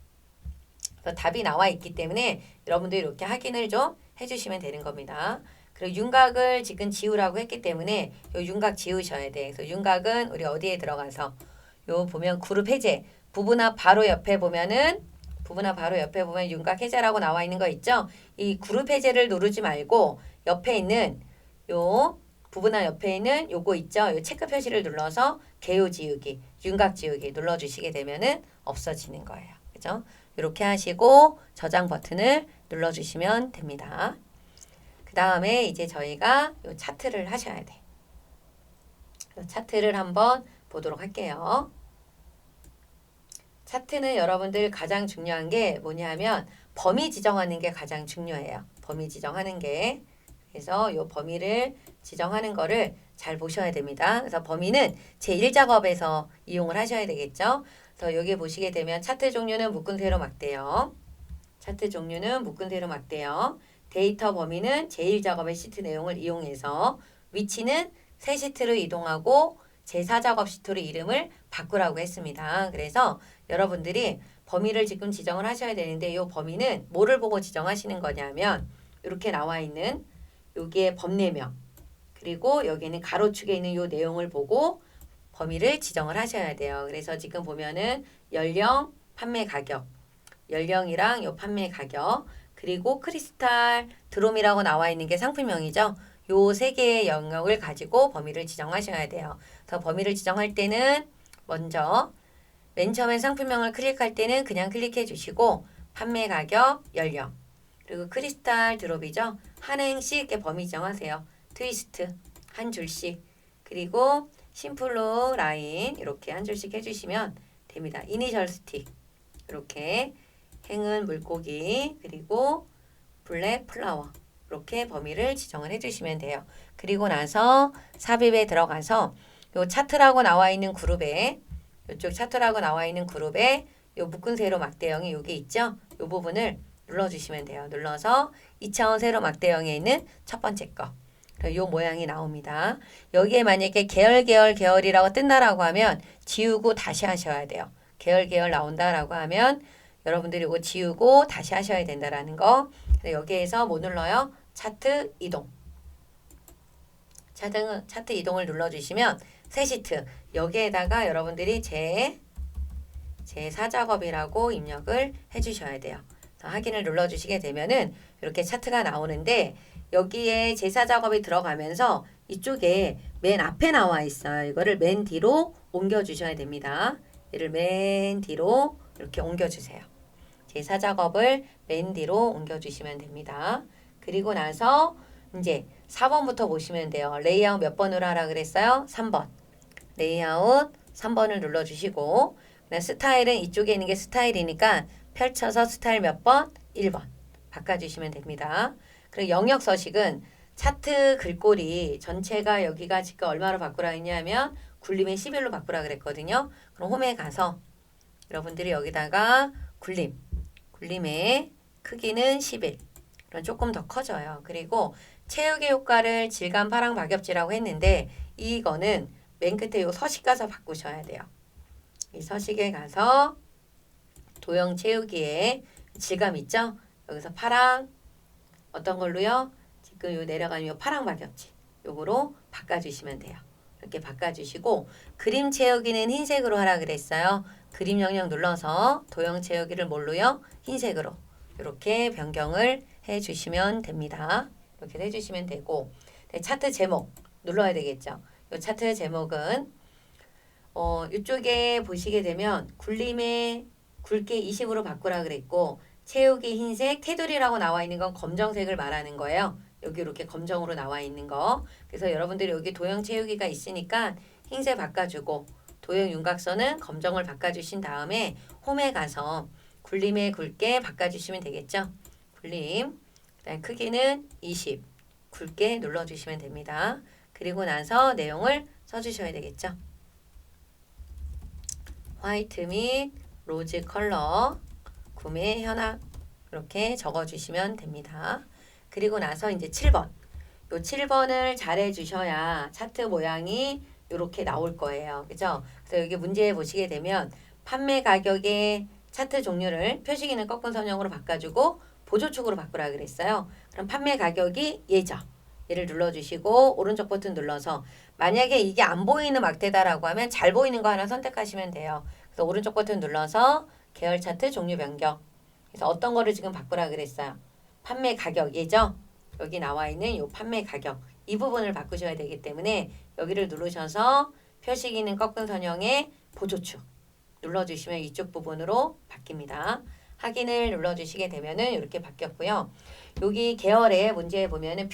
Speaker 1: 그래서 답이 나와 있기 때문에 여러분들 이렇게 확인을 좀 해주시면 되는 겁니다. 그리고 윤곽을 지금 지우라고 했기 때문에 요 윤곽 지우셔야 돼. 그래서 윤곽은 우리 어디에 들어가서 요 보면 그룹 해제 부분합 바로 옆에 보면은 부분합 바로 옆에 보면 윤곽 해제라고 나와 있는 거 있죠? 이 그룹 해제를 누르지 말고 옆에 있는 요 부분합 옆에 있는 요거 있죠? 요 체크 표시를 눌러서 개요 지우기, 윤곽 지우기 눌러주시게 되면은 없어지는 거예요. 그죠? 이렇게 하시고 저장 버튼을 눌러주시면 됩니다. 그 다음에 이제 저희가 요 차트를 하셔야 돼. 요 차트를 한번 보도록 할게요. 차트는 여러분들 가장 중요한 게 뭐냐면 범위 지정하는 게 가장 중요해요. 범위 지정하는 게. 그래서 요 범위를 지정하는 거를 잘 보셔야 됩니다. 그래서 범위는 제1작업에서 이용을 하셔야 되겠죠. 그래서 여기 보시게 되면 차트 종류는 묶은 세로 막대형. 차트 종류는 묶은 세로 막대형. 데이터 범위는 제1작업의 시트 내용을 이용해서 위치는 새 시트로 이동하고 제4작업 시트로 이름을 바꾸라고 했습니다. 그래서 여러분들이 범위를 지금 지정을 하셔야 되는데 이 범위는 뭐를 보고 지정하시는 거냐면 이렇게 나와 있는 여기에 법내명 그리고 여기는 가로축에 있는 이 내용을 보고 범위를 지정을 하셔야 돼요. 그래서 지금 보면은 연령, 판매 가격, 연령이랑 요 판매 가격 그리고 크리스탈, 드롬이라고 나와 있는 게 상품명이죠. 요 세 개의 영역을 가지고 범위를 지정하셔야 돼요. 그래서 범위를 지정할 때는 먼저 맨 처음에 상품명을 클릭할 때는 그냥 클릭해 주시고 판매 가격, 연령 그리고 크리스탈 드롭이죠. 한 행씩 이렇게 범위 지정하세요. 트위스트 한 줄씩 그리고 심플로 라인 이렇게 한 줄씩 해주시면 됩니다. 이니셜 스틱 이렇게 행은 물고기, 그리고 블랙 플라워. 이렇게 범위를 지정을 해주시면 돼요. 그리고 나서 삽입에 들어가서 요 차트라고 나와 있는 그룹에, 이쪽 차트라고 나와 있는 그룹에 요 묶은 세로 막대형이 여기 있죠? 요 부분을 눌러주시면 돼요. 눌러서 2차원 세로 막대형에 있는 첫 번째 거. 요 모양이 나옵니다. 여기에 만약에 계열이라고 뜬다라고 하면 지우고 다시 하셔야 돼요. 계열 나온다라고 하면 여러분들이 이거 지우고 다시 하셔야 된다라는 거. 여기에서 뭐 눌러요? 차트 이동. 차트 이동을 눌러주시면 새 시트. 여기에다가 여러분들이 제4 작업이라고 입력을 해주셔야 돼요. 확인을 눌러주시게 되면은 이렇게 차트가 나오는데 여기에 제4 작업이 들어가면서 이쪽에 맨 앞에 나와 있어요. 이거를 맨 뒤로 옮겨주셔야 됩니다. 얘를 맨 뒤로 이렇게 옮겨주세요. 제4 작업을 맨 뒤로 옮겨주시면 됩니다. 그리고 나서 이제 4번부터 보시면 돼요. 레이아웃 몇 번으로 하라 그랬어요? 3번. 레이아웃 3번을 눌러주시고 스타일은 이쪽에 있는 게 스타일이니까 펼쳐서 스타일 몇 번? 1번 바꿔주시면 됩니다. 그리고 영역 서식은 차트 글꼴이 전체가 여기가 지금 얼마로 바꾸라 했냐면 굴림에 11로 바꾸라 그랬거든요. 그럼 홈에 가서 여러분들이 여기다가 굴림의 크기는 11. 그럼 조금 더 커져요. 그리고 채우기 효과를 질감 파랑 박엽지라고 했는데 이거는 맨 끝에 요 서식 가서 바꾸셔야 돼요. 이 서식에 가서 도형 채우기에 질감 있죠? 여기서 파랑 어떤 걸로요? 지금 요 내려가는 요 파랑 박엽지 요거로 바꿔주시면 돼요. 이렇게 바꿔주시고 그림 채우기는 흰색으로 하라 그랬어요. 그림 영역 눌러서 도형 채우기를 뭘로요? 흰색으로 이렇게 변경을 해주시면 됩니다. 이렇게 해주시면 되고 차트 제목 눌러야 되겠죠. 이 차트 제목은 이쪽에 보시게 되면 굴림의 굵게 20으로 바꾸라 그랬고 채우기 흰색, 테두리라고 나와 있는 건 검정색을 말하는 거예요. 여기 이렇게 검정으로 나와 있는 거. 그래서 여러분들이 여기 도형 채우기가 있으니까 흰색 바꿔주고 도형 윤곽선은 검정을 바꿔주신 다음에 홈에 가서 굴림의 굵게 바꿔주시면 되겠죠. 굴림, 그다음 크기는 20 굵게 눌러주시면 됩니다. 그리고 나서 내용을 써주셔야 되겠죠. 화이트 및 로즈 컬러 구매 현황 이렇게 적어주시면 됩니다. 그리고 나서 이제 7번. 요 7번을 잘 해주셔야 차트 모양이 이렇게 나올 거예요. 그죠? 그래서 여기 문제 보시게 되면 판매 가격의 차트 종류를 표시기는 꺾은 선형으로 바꿔주고 보조축으로 바꾸라 그랬어요. 그럼 판매 가격이 얘죠. 얘를 눌러주시고 오른쪽 버튼 눌러서 만약에 이게 안 보이는 막대다라고 하면 잘 보이는 거 하나 선택하시면 돼요. 그래서 오른쪽 버튼 눌러서 계열 차트 종류 변경. 그래서 어떤 거를 지금 바꾸라 그랬어요. 판매 가격 얘죠. 여기 나와 있는 이 판매 가격 이 부분을 바꾸셔야 되기 때문에 여기를 누르셔서 표시기는 꺾은 선형의 보조축 눌러주시면 이쪽 부분으로 바뀝니다. 확인을 눌러주시게 되면은 이렇게 바뀌었고요. 여기 계열의 문제에 보면은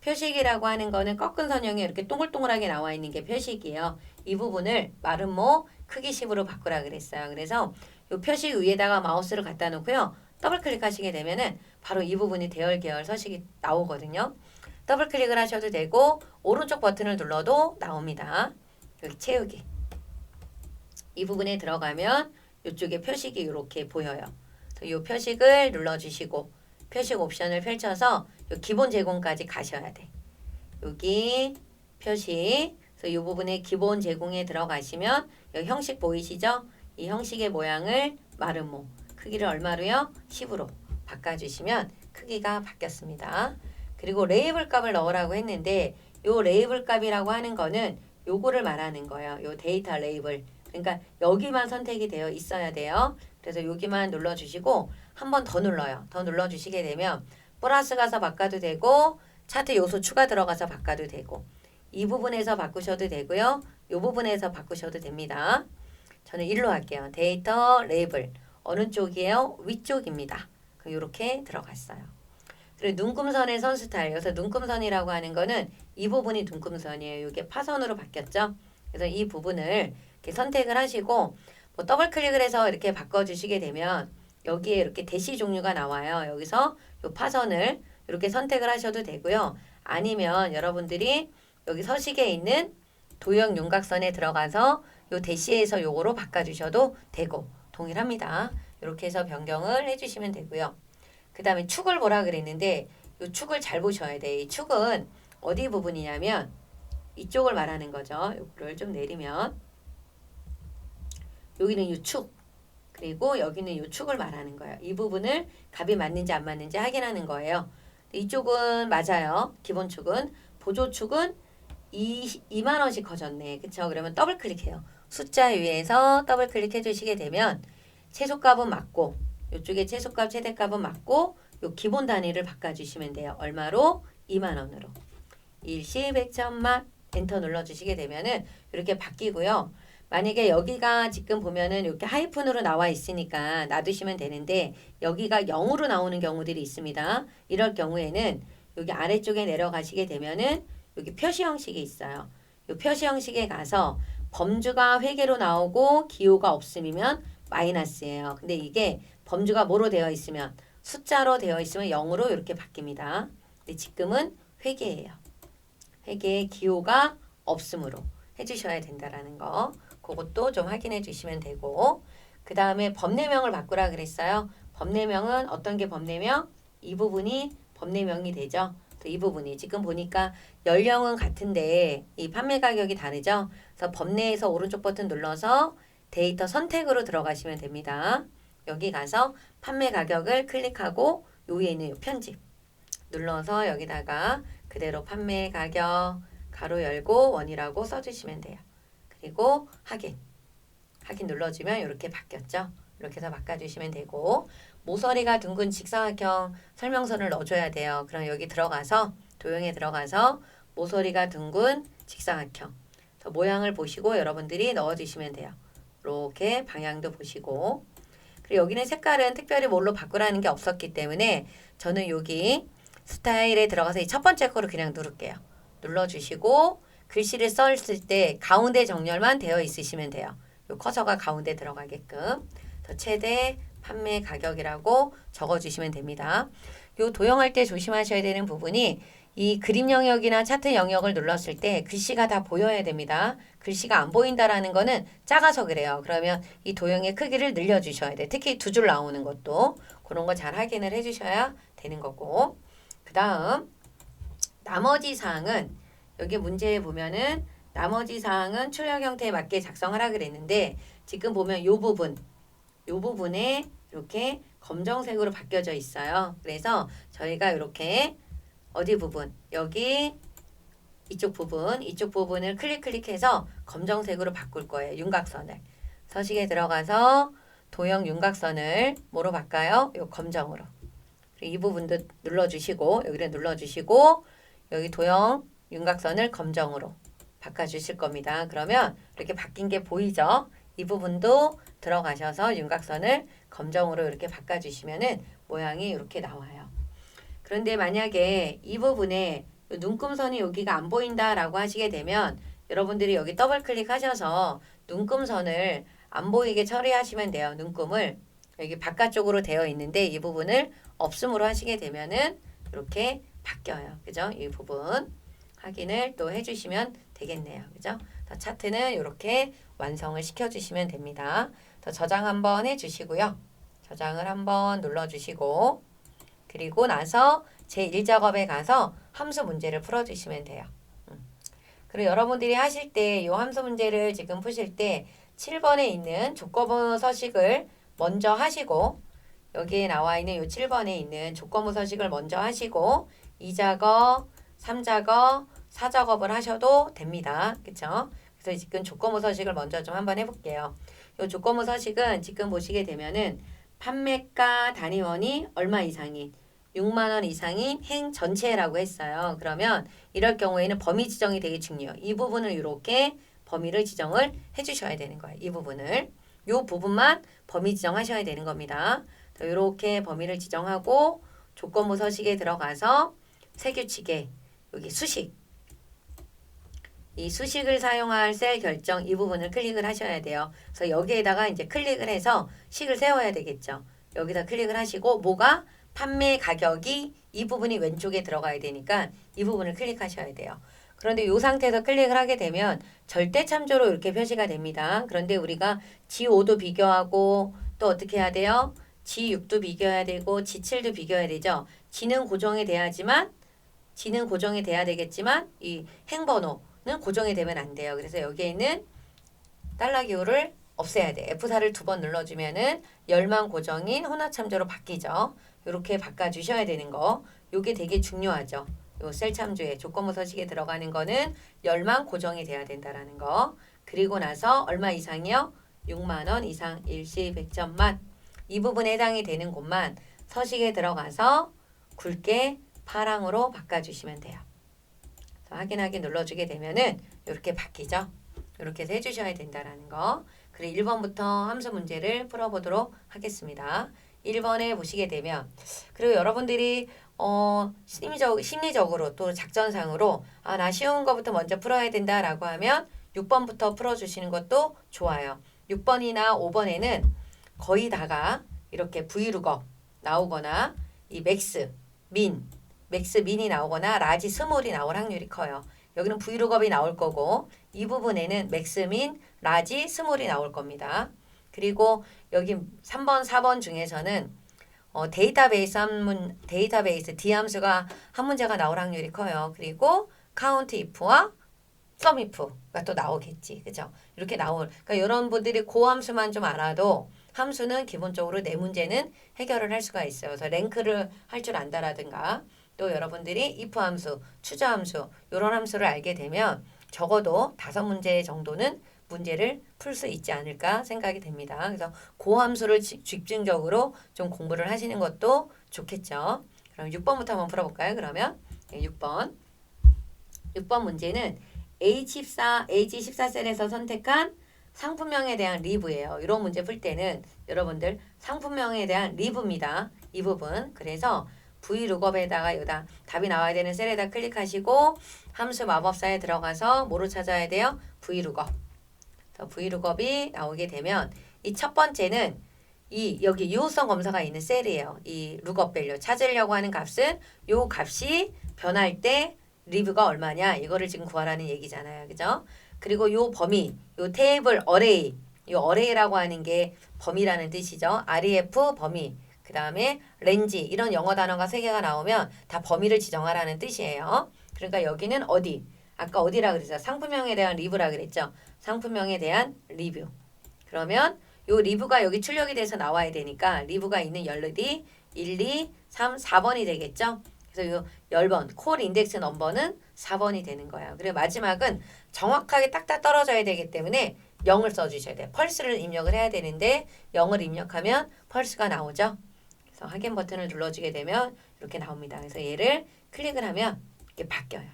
Speaker 1: 표식이라고 하는 거는 꺾은 선형이 이렇게 동글동글하게 나와 있는 게 표식이에요. 이 부분을 마름모 크기 10으로 바꾸라 그랬어요. 그래서 이 표식 위에다가 마우스를 갖다 놓고요. 더블 클릭하시게 되면은 바로 이 부분이 계열 서식이 나오거든요. 더블 클릭을 하셔도 되고 오른쪽 버튼을 눌러도 나옵니다. 여기 채우기. 이 부분에 들어가면 이쪽에 표식이 이렇게 보여요. 이 표식을 눌러주시고 표식 옵션을 펼쳐서 요 기본 제공까지 가셔야 돼. 여기 표식. 그래서 이 부분에 기본 제공에 들어가시면 여기 형식 보이시죠? 이 형식의 모양을 마름모 크기를 얼마로요? 10으로 바꿔주시면 크기가 바뀌었습니다. 그리고 레이블 값을 넣으라고 했는데 요 레이블 값이라고 하는 거는 요거를 말하는 거예요. 요 데이터 레이블. 그러니까 여기만 선택이 되어 있어야 돼요. 그래서 여기만 눌러주시고 한 번 더 눌러요. 더 눌러주시게 되면 플러스 가서 바꿔도 되고 차트 요소 추가 들어가서 바꿔도 되고 이 부분에서 바꾸셔도 되고요. 이 부분에서 바꾸셔도 됩니다. 저는 일로 할게요. 데이터 레이블 어느 쪽이에요? 위쪽입니다. 이렇게 들어갔어요. 그리고 눈금선의 선 스타일. 여기서 눈금선이라고 하는 거는 이 부분이 눈금선이에요. 이게 파선으로 바뀌었죠. 그래서 이 부분을 이렇게 선택을 하시고 뭐 더블 클릭을 해서 이렇게 바꿔주시게 되면 여기에 이렇게 대시 종류가 나와요. 여기서 요 파선을 이렇게 선택을 하셔도 되고요. 아니면 여러분들이 여기 서식에 있는 도형 윤곽선에 들어가서 요 대시에서 요거로 바꿔주셔도 되고 동일합니다. 이렇게 해서 변경을 해주시면 되고요. 그 다음에 축을 보라 그랬는데 이 축을 잘 보셔야 돼. 이 축은 어디 부분이냐면 이쪽을 말하는 거죠. 요거를 좀 내리면 여기는 이 축, 그리고 여기는 이 축을 말하는 거예요. 이 부분을 값이 맞는지 안 맞는지 확인하는 거예요. 이쪽은 맞아요. 기본 축은. 보조 축은 2만 원씩 커졌네. 그쵸? 그러면 더블 클릭해요. 숫자 위에서 더블 클릭해 주시게 되면 최소값은 맞고 이쪽에 최소값 최대값은 맞고 요 기본 단위를 바꿔주시면 돼요. 얼마로? 2만 원으로. 일시, 백천만 엔터 눌러주시게 되면은 이렇게 바뀌고요. 만약에 여기가 지금 보면은 이렇게 하이픈으로 나와 있으니까 놔두시면 되는데 여기가 0으로 나오는 경우들이 있습니다. 이럴 경우에는 여기 아래쪽에 내려가시게 되면은 여기 표시 형식이 있어요. 이 표시 형식에 가서 범주가 회계로 나오고 기호가 없음이면 마이너스예요. 근데 이게 범주가 뭐로 되어 있으면 숫자로 되어 있으면 0으로 이렇게 바뀝니다. 근데 지금은 회계예요. 회계의 기호가 없음으로 해주셔야 된다라는 거. 그것도 좀 확인해 주시면 되고 그 다음에 법례명을 바꾸라 그랬어요. 법례명은 어떤 게 법례명? 이 부분이 법례명이 되죠. 또 이 부분이 지금 보니까 연령은 같은데 이 판매 가격이 다르죠. 그래서 법례에서 오른쪽 버튼 눌러서 데이터 선택으로 들어가시면 됩니다. 여기 가서 판매 가격을 클릭하고 요 위에 있는 요 편집 눌러서 여기다가 그대로 판매 가격 가로 열고 원이라고 써주시면 돼요. 그리고 확인 눌러주면 이렇게 바뀌었죠. 이렇게 해서 바꿔주시면 되고 모서리가 둥근 직사각형 설명서를 넣어줘야 돼요. 그럼 여기 들어가서 도형에 들어가서 모서리가 둥근 직사각형 모양을 보시고 여러분들이 넣어주시면 돼요. 이렇게 방향도 보시고 그리고 여기는 색깔은 특별히 뭘로 바꾸라는 게 없었기 때문에 저는 여기 스타일에 들어가서 이 첫 번째 거를 그냥 누를게요. 눌러주시고 글씨를 썼을 때 가운데 정렬만 되어 있으시면 돼요. 요 커서가 가운데 들어가게끔 최대 판매 가격이라고 적어주시면 됩니다. 요 도형할 때 조심하셔야 되는 부분이 이 그림 영역이나 차트 영역을 눌렀을 때 글씨가 다 보여야 됩니다. 글씨가 안 보인다라는 거는 작아서 그래요. 그러면 이 도형의 크기를 늘려주셔야 돼. 특히 두 줄 나오는 것도 그런 거 잘 확인을 해주셔야 되는 거고 그 다음 나머지 사항은 여기 문제에 보면은 나머지 사항은 출력 형태에 맞게 작성하라 그랬는데 지금 보면 요 부분에 이렇게 검정색으로 바뀌어져 있어요. 그래서 저희가 이렇게 어디 부분 여기 이쪽 부분을 클릭해서 검정색으로 바꿀 거예요. 윤곽선을 서식에 들어가서 도형 윤곽선을 뭐로 바꿔요? 요 검정으로. 이 부분도 눌러주시고 여기를 눌러주시고 여기 도형 윤곽선을 검정으로 바꿔주실 겁니다. 그러면 이렇게 바뀐 게 보이죠? 이 부분도 들어가셔서 윤곽선을 검정으로 이렇게 바꿔주시면은 모양이 이렇게 나와요. 그런데 만약에 이 부분에 눈금선이 여기가 안 보인다라고 하시게 되면 여러분들이 여기 더블 클릭하셔서 눈금선을 안 보이게 처리하시면 돼요. 눈금을 여기 바깥쪽으로 되어 있는데 이 부분을 없음으로 하시게 되면은 이렇게 바뀌어요. 그죠? 이 부분 확인을 또 해주시면 되겠네요. 그죠? 차트는 이렇게 완성을 시켜주시면 됩니다. 저장 한번 해주시고요. 저장을 한번 눌러주시고 그리고 나서 제1작업에 가서 함수 문제를 풀어주시면 돼요. 그리고 여러분들이 하실 때 이 함수 문제를 지금 푸실 때 7번에 있는 조건부 서식을 먼저 하시고 여기에 나와 있는 이 7번에 있는 조건부 서식을 먼저 하시고 2작업, 3작업, 4작업을 하셔도 됩니다. 그쵸? 그래서 지금 조건부 서식을 먼저 좀 한번 해볼게요. 이 조건부 서식은 지금 보시게 되면은 판매가 단위원이 얼마 이상인 6만 원 이상인 행 전체라고 했어요. 그러면 이럴 경우에는 범위 지정이 되게 중요해요. 이 부분을 이렇게 범위를 지정을 해주셔야 되는 거예요. 이 부분을. 이 부분만 범위 지정하셔야 되는 겁니다. 이렇게 범위를 지정하고 조건부 서식에 들어가서 세규칙에 여기 수식 이 수식을 사용할 셀 결정 이 부분을 클릭을 하셔야 돼요. 그래서 여기에다가 이제 클릭을 해서 식을 세워야 되겠죠. 여기다 클릭을 하시고 뭐가 판매 가격이 이 부분이 왼쪽에 들어가야 되니까 이 부분을 클릭하셔야 돼요. 그런데 이 상태에서 클릭을 하게 되면 절대 참조로 이렇게 표시가 됩니다. 그런데 우리가 G5도 비교하고 또 어떻게 해야 돼요? G6도 비교해야 되고 G7도 비교해야 되죠. G는 고정이 돼야지만 G는 고정이 돼야 되겠지만 이 행번호는 고정이 되면 안 돼요. 그래서 여기에 있는 달러 기호를 없애야 돼. F4를 2번 눌러주면은 열만 고정인 혼합참조로 바뀌죠. 이렇게 바꿔주셔야 되는 거. 요게 되게 중요하죠. 요 셀 참조에 조건부 서식에 들어가는 거는 열만 고정이 돼야 된다라는 거. 그리고 나서 얼마 이상이요? 6만 원 이상 일시 100점만. 이 부분에 해당이 되는 곳만 서식에 들어가서 굵게 파랑으로 바꿔주시면 돼요. 확인하기 눌러주게 되면은 이렇게 바뀌죠. 이렇게 해서 해주셔야 된다라는 거. 그리고 1번부터 함수 문제를 풀어보도록 하겠습니다. 1번에 보시게 되면 그리고 여러분들이 심리적으로 또 작전상으로 나 쉬운 거부터 먼저 풀어야 된다라고 하면 6번부터 풀어주시는 것도 좋아요. 6번이나 5번에는 거의 다가 이렇게 브이룩업 나오거나 이 맥스, 민이 나오거나 라지, 스몰이 나올 확률이 커요. 여기는 브이룩업이 나올 거고 이 부분에는 맥스, 민, 라지, 스몰이 나올 겁니다. 그리고 여기 3번, 4번 중에서는 데이터베이스 D 함수가 한 문제가 나올 확률이 커요. 그리고 count if와 sum if가 또 나오겠지. 그죠? 이렇게 그러니까 이런 분들이 그 함수만 좀 알아도 함수는 기본적으로 네 문제는 해결을 할 수가 있어요. 그래서 랭크를 할 줄 안다라든가 또 여러분들이 if 함수, 추저 함수 이런 함수를 알게 되면 적어도 5문제 정도는 문제를 풀 수 있지 않을까 생각이 됩니다. 그래서 그 함수를 집중적으로 좀 공부를 하시는 것도 좋겠죠. 그럼 6번부터 한번 풀어볼까요? 그러면 6번 문제는 H14 셀에서 선택한 상품명에 대한 리브예요. 이런 문제 풀 때는 여러분들 상품명에 대한 리브입니다. 이 부분. 그래서 V룩업에다가 여기다 답이 나와야 되는 셀에다 클릭하시고 함수 마법사에 들어가서 뭐로 찾아야 돼요? V룩업. V룩업이 나오게 되면 이 첫 번째는 여기 유효성 검사가 있는 셀이에요. 이 룩업 밸류 찾으려고 하는 값은 요 값이 변할 때 리브가 얼마냐 이거를 지금 구하라는 얘기잖아요. 그죠? 그리고 요 범위, 요 테이블 어레이, 요 어레이라고 하는 게 범위라는 뜻이죠. REF 범위, 그 다음에 렌지 이런 영어 단어가 3개가 나오면 다 범위를 지정하라는 뜻이에요. 그러니까 여기는 어디? 아까 어디라 그랬죠? 상품명에 대한 리뷰라 그랬죠? 상품명에 대한 리뷰. 그러면 요 리뷰가 여기 출력이 돼서 나와야 되니까 리뷰가 있는 열들이 1, 2, 3, 4번이 되겠죠? 그래서 요 10번 콜 인덱스 넘버는 4번이 되는 거예요. 그리고 마지막은 정확하게 딱딱 떨어져야 되기 때문에 0을 써주셔야 돼요. 펄스를 입력을 해야 되는데 0을 입력하면 펄스가 나오죠. 그래서 확인 버튼을 눌러주게 되면 이렇게 나옵니다. 그래서 얘를 클릭을 하면 이렇게 바뀌어요.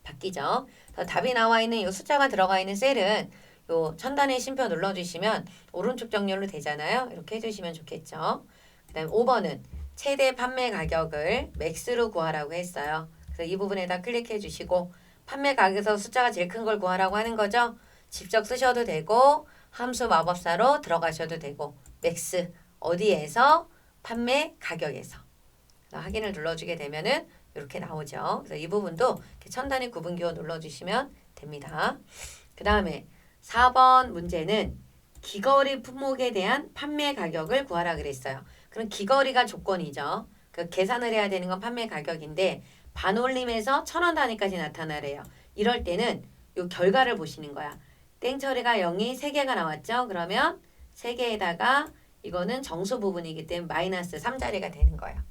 Speaker 1: 바뀌죠. 답이 나와 있는 이 숫자가 들어가 있는 셀은 요 천단의 쉼표 눌러주시면 오른쪽 정렬로 되잖아요. 이렇게 해주시면 좋겠죠. 그 다음 5번은 최대 판매 가격을 맥스로 구하라고 했어요. 그래서 이 부분에다 클릭해 주시고 판매 가격에서 숫자가 제일 큰 걸 구하라고 하는 거죠. 직접 쓰셔도 되고 함수 마법사로 들어가셔도 되고 맥스 어디에서 판매 가격에서 확인을 눌러주게 되면은 이렇게 나오죠. 그래서 이 부분도 이렇게 천단위 구분기호 눌러주시면 됩니다. 그 다음에 4번 문제는 기거리 품목에 대한 판매 가격을 구하라 그랬어요. 그럼 기거리가 조건이죠. 그 계산을 해야 되는 건 판매 가격인데 반올림에서 1,000원 단위까지 나타나래요. 이럴 때는 요 결과를 보시는 거야. 땡처리가 0이 3개가 나왔죠. 그러면 3개에다가 이거는 정수 부분이기 때문에 마이너스 3자리가 되는 거예요.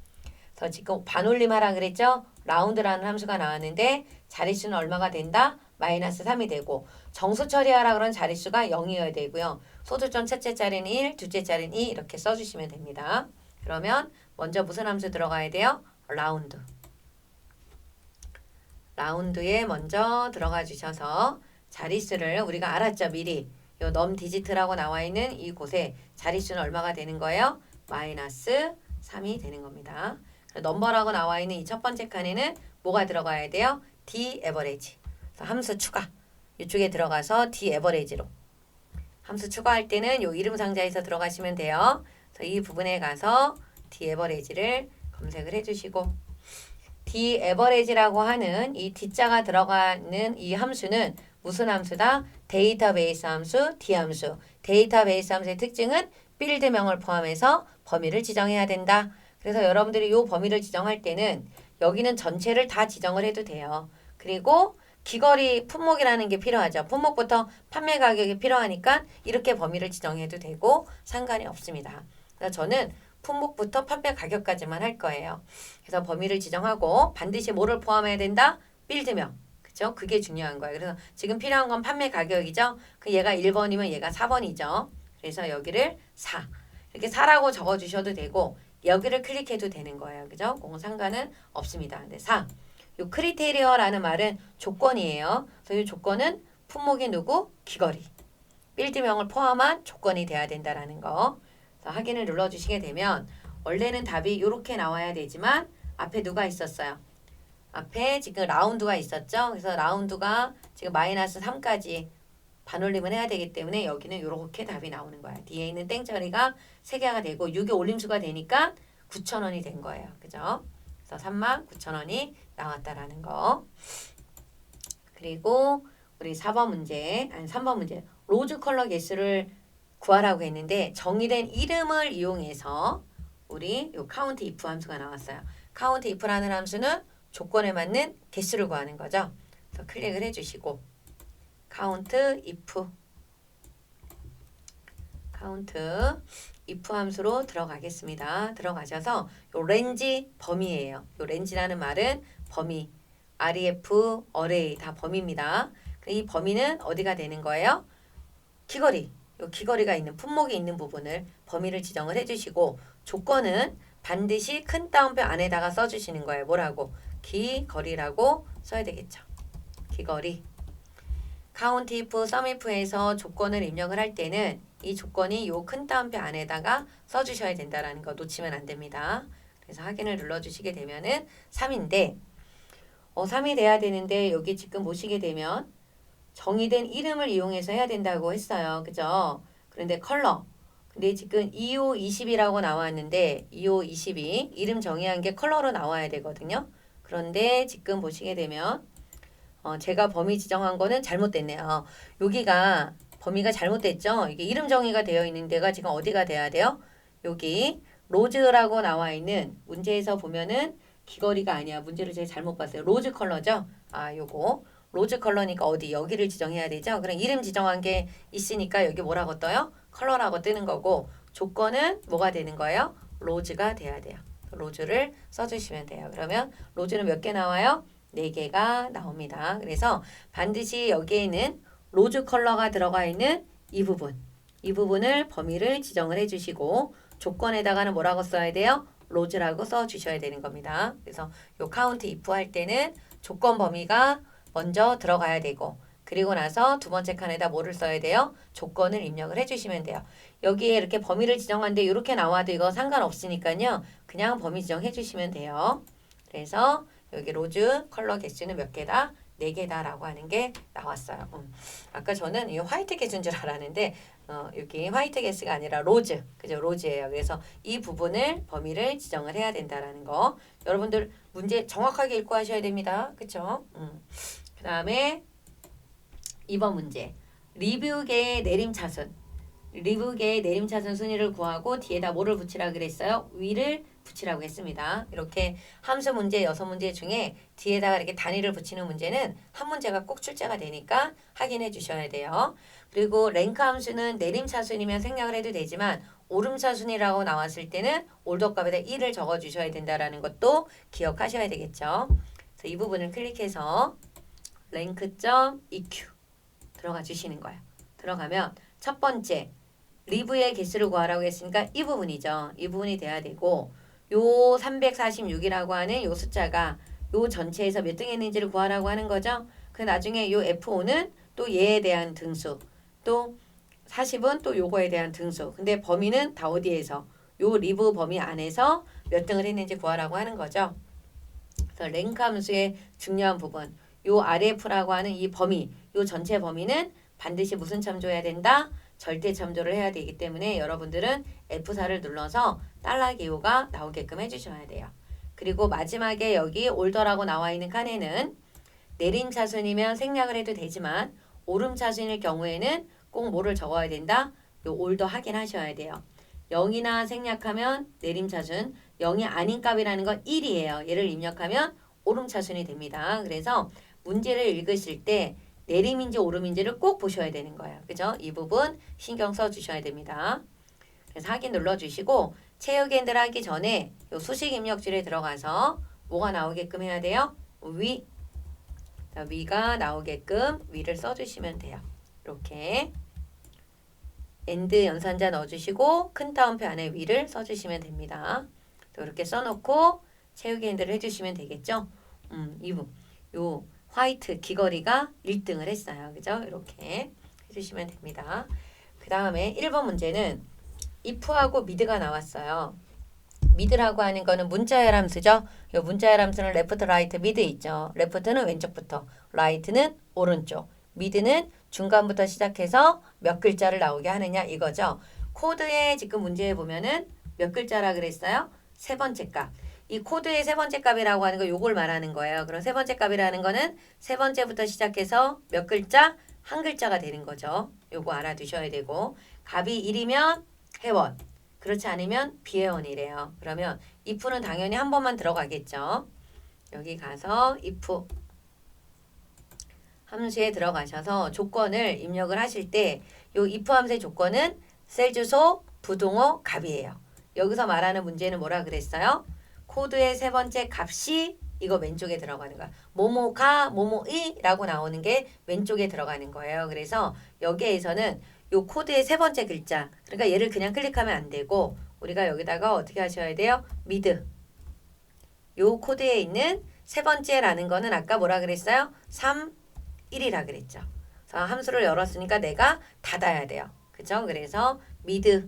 Speaker 1: 그래서 지금 반올림 하라 그랬죠. 라운드라는 함수가 나왔는데 자릿수는 얼마가 된다? 마이너스 3이 되고 정수 처리하라 그런 자릿수가 0이어야 되고요. 소수점 첫째 자리는 1, 둘째 자리는 2 이렇게 써주시면 됩니다. 그러면 먼저 무슨 함수 들어가야 돼요? 라운드. 라운드에 먼저 들어가 주셔서 자릿수를 우리가 알았죠. 미리. 요 넘 디지트라고 나와 있는 이곳에 자릿수는 얼마가 되는 거예요? 마이너스 3이 되는 겁니다. 넘버라고 나와 있는 이 첫 번째 칸에는 뭐가 들어가야 돼요? D 에버리지. 함수 추가. 이쪽에 들어가서 D 에버리지로 함수 추가할 때는 요 이름 상자에서 들어가시면 돼요. 그래서 이 부분에 가서 dAverage를 검색을 해주시고 dAverage라고 하는 이 D자가 들어가는 이 함수는 무슨 함수다? 데이터베이스 함수, D함수. 데이터베이스 함수의 특징은 필드명을 포함해서 범위를 지정해야 된다. 그래서 여러분들이 이 범위를 지정할 때는 여기는 전체를 다 지정을 해도 돼요. 그리고 귀걸이 품목이라는 게 필요하죠. 품목부터 판매 가격이 필요하니까 이렇게 범위를 지정해도 되고 상관이 없습니다. 그래서 저는 품목부터 판매 가격까지만 할 거예요. 그래서 범위를 지정하고 반드시 뭐를 포함해야 된다? 필드명. 그죠? 그게 중요한 거예요. 그래서 지금 필요한 건 판매 가격이죠. 그 얘가 1번이면 얘가 4번이죠. 그래서 여기를 4. 이렇게 4라고 적어 주셔도 되고 여기를 클릭해도 되는 거예요. 그죠? 그건 상관은 없습니다. 근데 4. 요 크리테리어라는 말은 조건이에요. 그래서 이 조건은 품목이 누구? 귀걸이. 필드명을 포함한 조건이 돼야 된다라는 거. 그래서 확인을 눌러주시게 되면 원래는 답이 이렇게 나와야 되지만 앞에 누가 있었어요? 앞에 지금 라운드가 있었죠. 그래서 라운드가 지금 마이너스 3까지 반올림을 해야 되기 때문에 여기는 이렇게 답이 나오는 거야. 뒤에 있는 땡처리가 3개가 되고 6이 올림수가 되니까 9,000원이 된 거예요. 그죠? 그래서 39,000원이 나왔다라는 거. 그리고 우리 4번 문제, 아니 3번 문제. 로즈 컬러 개수를 구하라고 했는데 정의된 이름을 이용해서 우리 요 카운트 if 함수가 나왔어요. 카운트 if라는 함수는 조건에 맞는 개수를 구하는 거죠. 그래서 클릭을 해주시고 카운트 if 함수로 들어가겠습니다. 들어가셔서 요 렌지 범위예요. 요 렌지라는 말은 범위, ref, array 다 범위입니다. 이 범위는 어디가 되는 거예요? 귀걸이, 요 귀걸이가 있는 품목이 있는 부분을 범위를 지정을 해주시고 조건은 반드시 큰 따옴표 안에다가 써주시는 거예요. 뭐라고? 귀걸이라고 써야 되겠죠. 귀걸이. count if, sum if에서 조건을 입력을 할 때는 이 조건이 요 큰 따옴표 안에다가 써주셔야 된다라는 거 놓치면 안 됩니다. 그래서 확인을 눌러주시게 되면은 3인데 3이 돼야 되는데 여기 지금 보시게 되면 정의된 이름을 이용해서 해야 된다고 했어요. 그죠? 그런데 컬러. 근데 지금 2520이라고 나왔는데 2522 이름 정의한 게 컬러로 나와야 되거든요. 그런데 지금 보시게 되면 제가 범위 지정한 거는 잘못됐네요. 여기가 범위가 잘못됐죠. 이게 이름 정의가 되어 있는 데가 지금 어디가 돼야 돼요? 여기 로즈라고 나와 있는 문제에서 보면은 귀걸이가 아니야. 문제를 제가 잘못 봤어요. 로즈 컬러죠. 요거 로즈 컬러니까 어디 여기를 지정해야 되죠. 그럼 이름 지정한 게 있으니까 여기 뭐라고 떠요? 컬러라고 뜨는 거고 조건은 뭐가 되는 거예요? 로즈가 돼야 돼요. 로즈를 써주시면 돼요. 그러면 로즈는 몇 개 나와요? 4개가 나옵니다. 그래서 반드시 여기에는 로즈 컬러가 들어가 있는 이 부분을 범위를 지정을 해주시고 조건에다가는 뭐라고 써야 돼요? 로즈라고 써주셔야 되는 겁니다. 그래서 요 카운트 if 할 때는 조건 범위가 먼저 들어가야 되고 그리고 나서 두 번째 칸에다 뭐를 써야 돼요? 조건을 입력을 해주시면 돼요. 여기에 이렇게 범위를 지정하는데 이렇게 나와도 이거 상관없으니까요. 그냥 범위 지정해 주시면 돼요. 그래서 여기 로즈 컬러 개수는 몇 개다? 4개다라고 하는 게 나왔어요. 아까 저는 이 화이트 개수인 줄 알았는데 여기 화이트 개수가 아니라 로즈, 그죠? 로즈예요. 그래서 이 부분을 범위를 지정을 해야 된다라는 거. 여러분들 문제 정확하게 읽고 하셔야 됩니다. 그쵸? 그 다음에 2번 문제. 리뷰계의 내림차순. 리뷰계의 내림차순 순위를 구하고 뒤에다 뭐를 붙이라 그랬어요? 위를 붙이라고 했습니다. 이렇게 함수 문제 6문제 중에 뒤에다가 이렇게 단위를 붙이는 문제는 한 문제가 꼭 출제가 되니까 확인해 주셔야 돼요. 그리고 랭크 함수는 내림차순이면 생략을 해도 되지만 오름차순이라고 나왔을 때는 올더값에다 1을 적어 주셔야 된다라는 것도 기억하셔야 되겠죠. 그래서 이 부분을 클릭해서 rank.eq 들어가 주시는 거예요. 들어가면 첫 번째 리뷰의 개수를 구하라고 했으니까 이 부분이죠. 이 부분이 돼야 되고 요 346이라고 하는 요 숫자가 요 전체에서 몇 등 했는지를 구하라고 하는 거죠. 그 나중에 요 F5는 또 얘에 대한 등수 또 40은 또 요거에 대한 등수. 근데 범위는 다 어디에서 요 리뷰 범위 안에서 몇 등을 했는지 구하라고 하는 거죠. 그래서 랭크 함수의 중요한 부분 요 RF라고 하는 이 범위 요 전체 범위는 반드시 무슨 참조해야 된다? 절대 참조를 해야 되기 때문에 여러분들은 F4를 눌러서 달러 기호가 나오게끔 해주셔야 돼요. 그리고 마지막에 여기 올더라고 나와 있는 칸에는 내림 차순이면 생략을 해도 되지만 오름 차순일 경우에는 꼭 뭐를 적어야 된다? 요 올더 확인하셔야 돼요. 0이나 생략하면 내림 차순, 0이 아닌 값이라는 건 1이에요. 얘를 입력하면 오름 차순이 됩니다. 그래서 문제를 읽으실 때 내림인지 오름인지를 꼭 보셔야 되는 거예요. 그죠? 이 부분 신경 써 주셔야 됩니다. 그래서 확인 눌러주시고 체육엔들 하기 전에 요 수식 입력줄에 들어가서 뭐가 나오게끔 해야 돼요? 위가 나오게끔 위를 써주시면 돼요. 이렇게 엔드 연산자 넣어주시고 큰 따옴표 안에 위를 써주시면 됩니다. 또 이렇게 써놓고 채우기 엔드를 해주시면 되겠죠. 요 화이트 귀걸이가 1등을 했어요. 그죠? 이렇게 해주시면 됩니다. 그 다음에 1번 문제는 if하고 mid가 나왔어요. mid라고 하는 거는 문자열 함수죠. 이 문자열 함수는 left, right, mid 있죠. left는 왼쪽부터, right는 오른쪽, mid는 중간부터 시작해서 몇 글자를 나오게 하느냐 이거죠. 코드에 지금 문제에 보면은 몇 글자라 그랬어요? 세 번째 값. 이 코드의 세 번째 값이라고 하는 거 요걸 말하는 거예요. 그럼 세 번째 값이라는 거는 세 번째부터 시작해서 몇 글자? 한 글자가 되는 거죠. 요거 알아두셔야 되고 값이 1이면 회원, 그렇지 않으면 비회원이래요. 그러면 if는 당연히 한 번만 들어가겠죠. 여기 가서 if 함수에 들어가셔서 조건을 입력을 하실 때 요 if 함수의 조건은 셀 주소, 부동호, 값이에요. 여기서 말하는 문제는 뭐라 그랬어요? 코드의 세 번째 값이 이거 왼쪽에 들어가는 거야. 뭐뭐가 뭐뭐이라고 나오는 게 왼쪽에 들어가는 거예요. 그래서 여기에서는 요 코드의 세 번째 글자, 그러니까 얘를 그냥 클릭하면 안 되고 우리가 여기다가 어떻게 하셔야 돼요? mid. 요 코드에 있는 세 번째라는 거는 아까 뭐라 그랬어요? 3, 1이라 그랬죠. 그래서 함수를 열었으니까 내가 닫아야 돼요. 그죠? 그래서 mid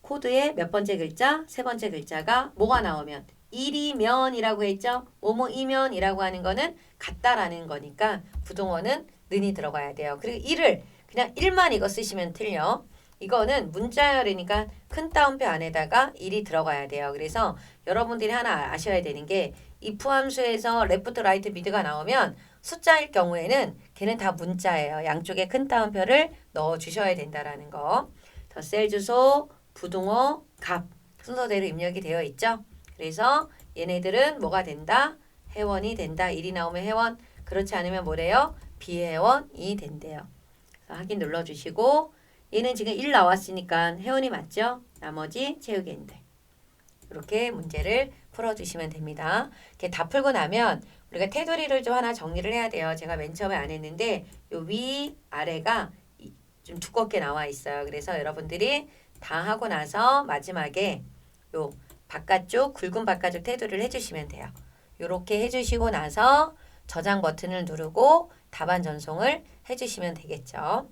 Speaker 1: 코드의 몇 번째 글자? 세 번째 글자가 뭐가 나오면 1이면이라고 했죠? 뭐뭐이면이라고 하는 거는 같다라는 거니까 부동어는 는이 들어가야 돼요. 그리고 1을 그냥 1만 이거 쓰시면 틀려. 이거는 문자열이니까 큰 따옴표 안에다가 1이 들어가야 돼요. 그래서 여러분들이 하나 아셔야 되는 게 if 함수에서 left, right, mid가 나오면 숫자일 경우에는 걔는 다 문자예요. 양쪽에 큰 따옴표를 넣어 주셔야 된다라는 거. 셀 주소, 부동어, 값 순서대로 입력이 되어 있죠. 그래서 얘네들은 뭐가 된다? 회원이 된다. 1이 나오면 회원, 그렇지 않으면 뭐래요? 비회원이 된대요. 그래서 확인 눌러주시고 얘는 지금 1 나왔으니까 회원이 맞죠? 나머지 채우기 엔드. 이렇게 문제를 풀어주시면 됩니다. 이렇게 다 풀고 나면 우리가 테두리를 좀 하나 정리를 해야 돼요. 제가 맨 처음에 안 했는데 요 위 아래가 좀 두껍게 나와 있어요. 그래서 여러분들이 다 하고 나서 마지막에 요 바깥쪽 굵은 바깥쪽 테두리를 해주시면 돼요. 요렇게 해주시고 나서 저장 버튼을 누르고 답안 전송을 해주시면 되겠죠.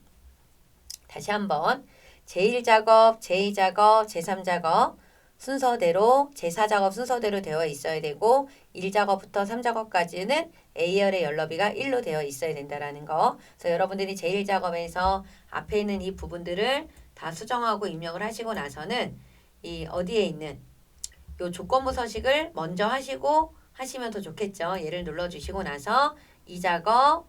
Speaker 1: 다시 한번 제1작업, 제2작업, 제3작업 순서대로 제4작업 순서대로 되어 있어야 되고 1작업부터 3작업까지는 A열의 연러비가 1로 되어 있어야 된다라는 거. 그래서 여러분들이 제1작업에서 앞에 있는 이 부분들을 다 수정하고 입력을 하시고 나서는 이 어디에 있는 요 조건부 서식을 먼저 하시고 하시면 더 좋겠죠. 얘를 눌러주시고 나서 2작업,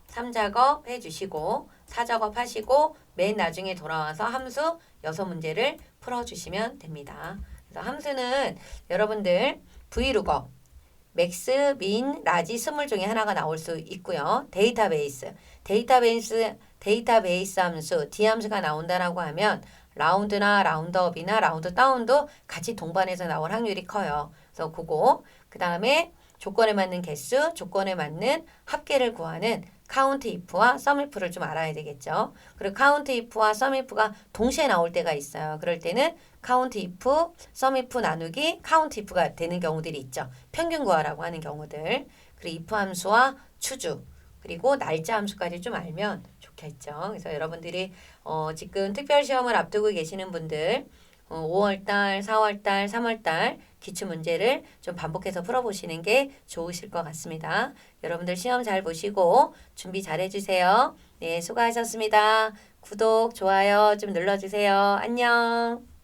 Speaker 1: 3작업 해주시고 4작업 하시고 맨 나중에 돌아와서 함수 6문제를 풀어주시면 됩니다. 그래서 함수는 여러분들 브이루거, 맥스, 민, 라지, 스물 중에 하나가 나올 수 있고요. 데이터베이스 함수, D 함수가 나온다라고 하면 라운드나 라운드업이나 라운드 다운도 같이 동반해서 나올 확률이 커요. 그래서 그거 그 다음에 조건에 맞는 개수, 조건에 맞는 합계를 구하는 count if와 sum if를 좀 알아야 되겠죠. 그리고 count if와 sum if가 동시에 나올 때가 있어요. 그럴 때는 count if, sum if 나누기 count if가 되는 경우들이 있죠. 평균 구하라고 하는 경우들. 그리고 if 함수와 추주 그리고 날짜 함수까지 좀 알면 좋겠죠. 그래서 여러분들이 지금 특별시험을 앞두고 계시는 분들 5월달, 4월달, 3월달 기출 문제를 좀 반복해서 풀어보시는 게 좋으실 것 같습니다. 여러분들 시험 잘 보시고 준비 잘 해주세요. 네, 수고하셨습니다. 구독, 좋아요 좀 눌러주세요. 안녕.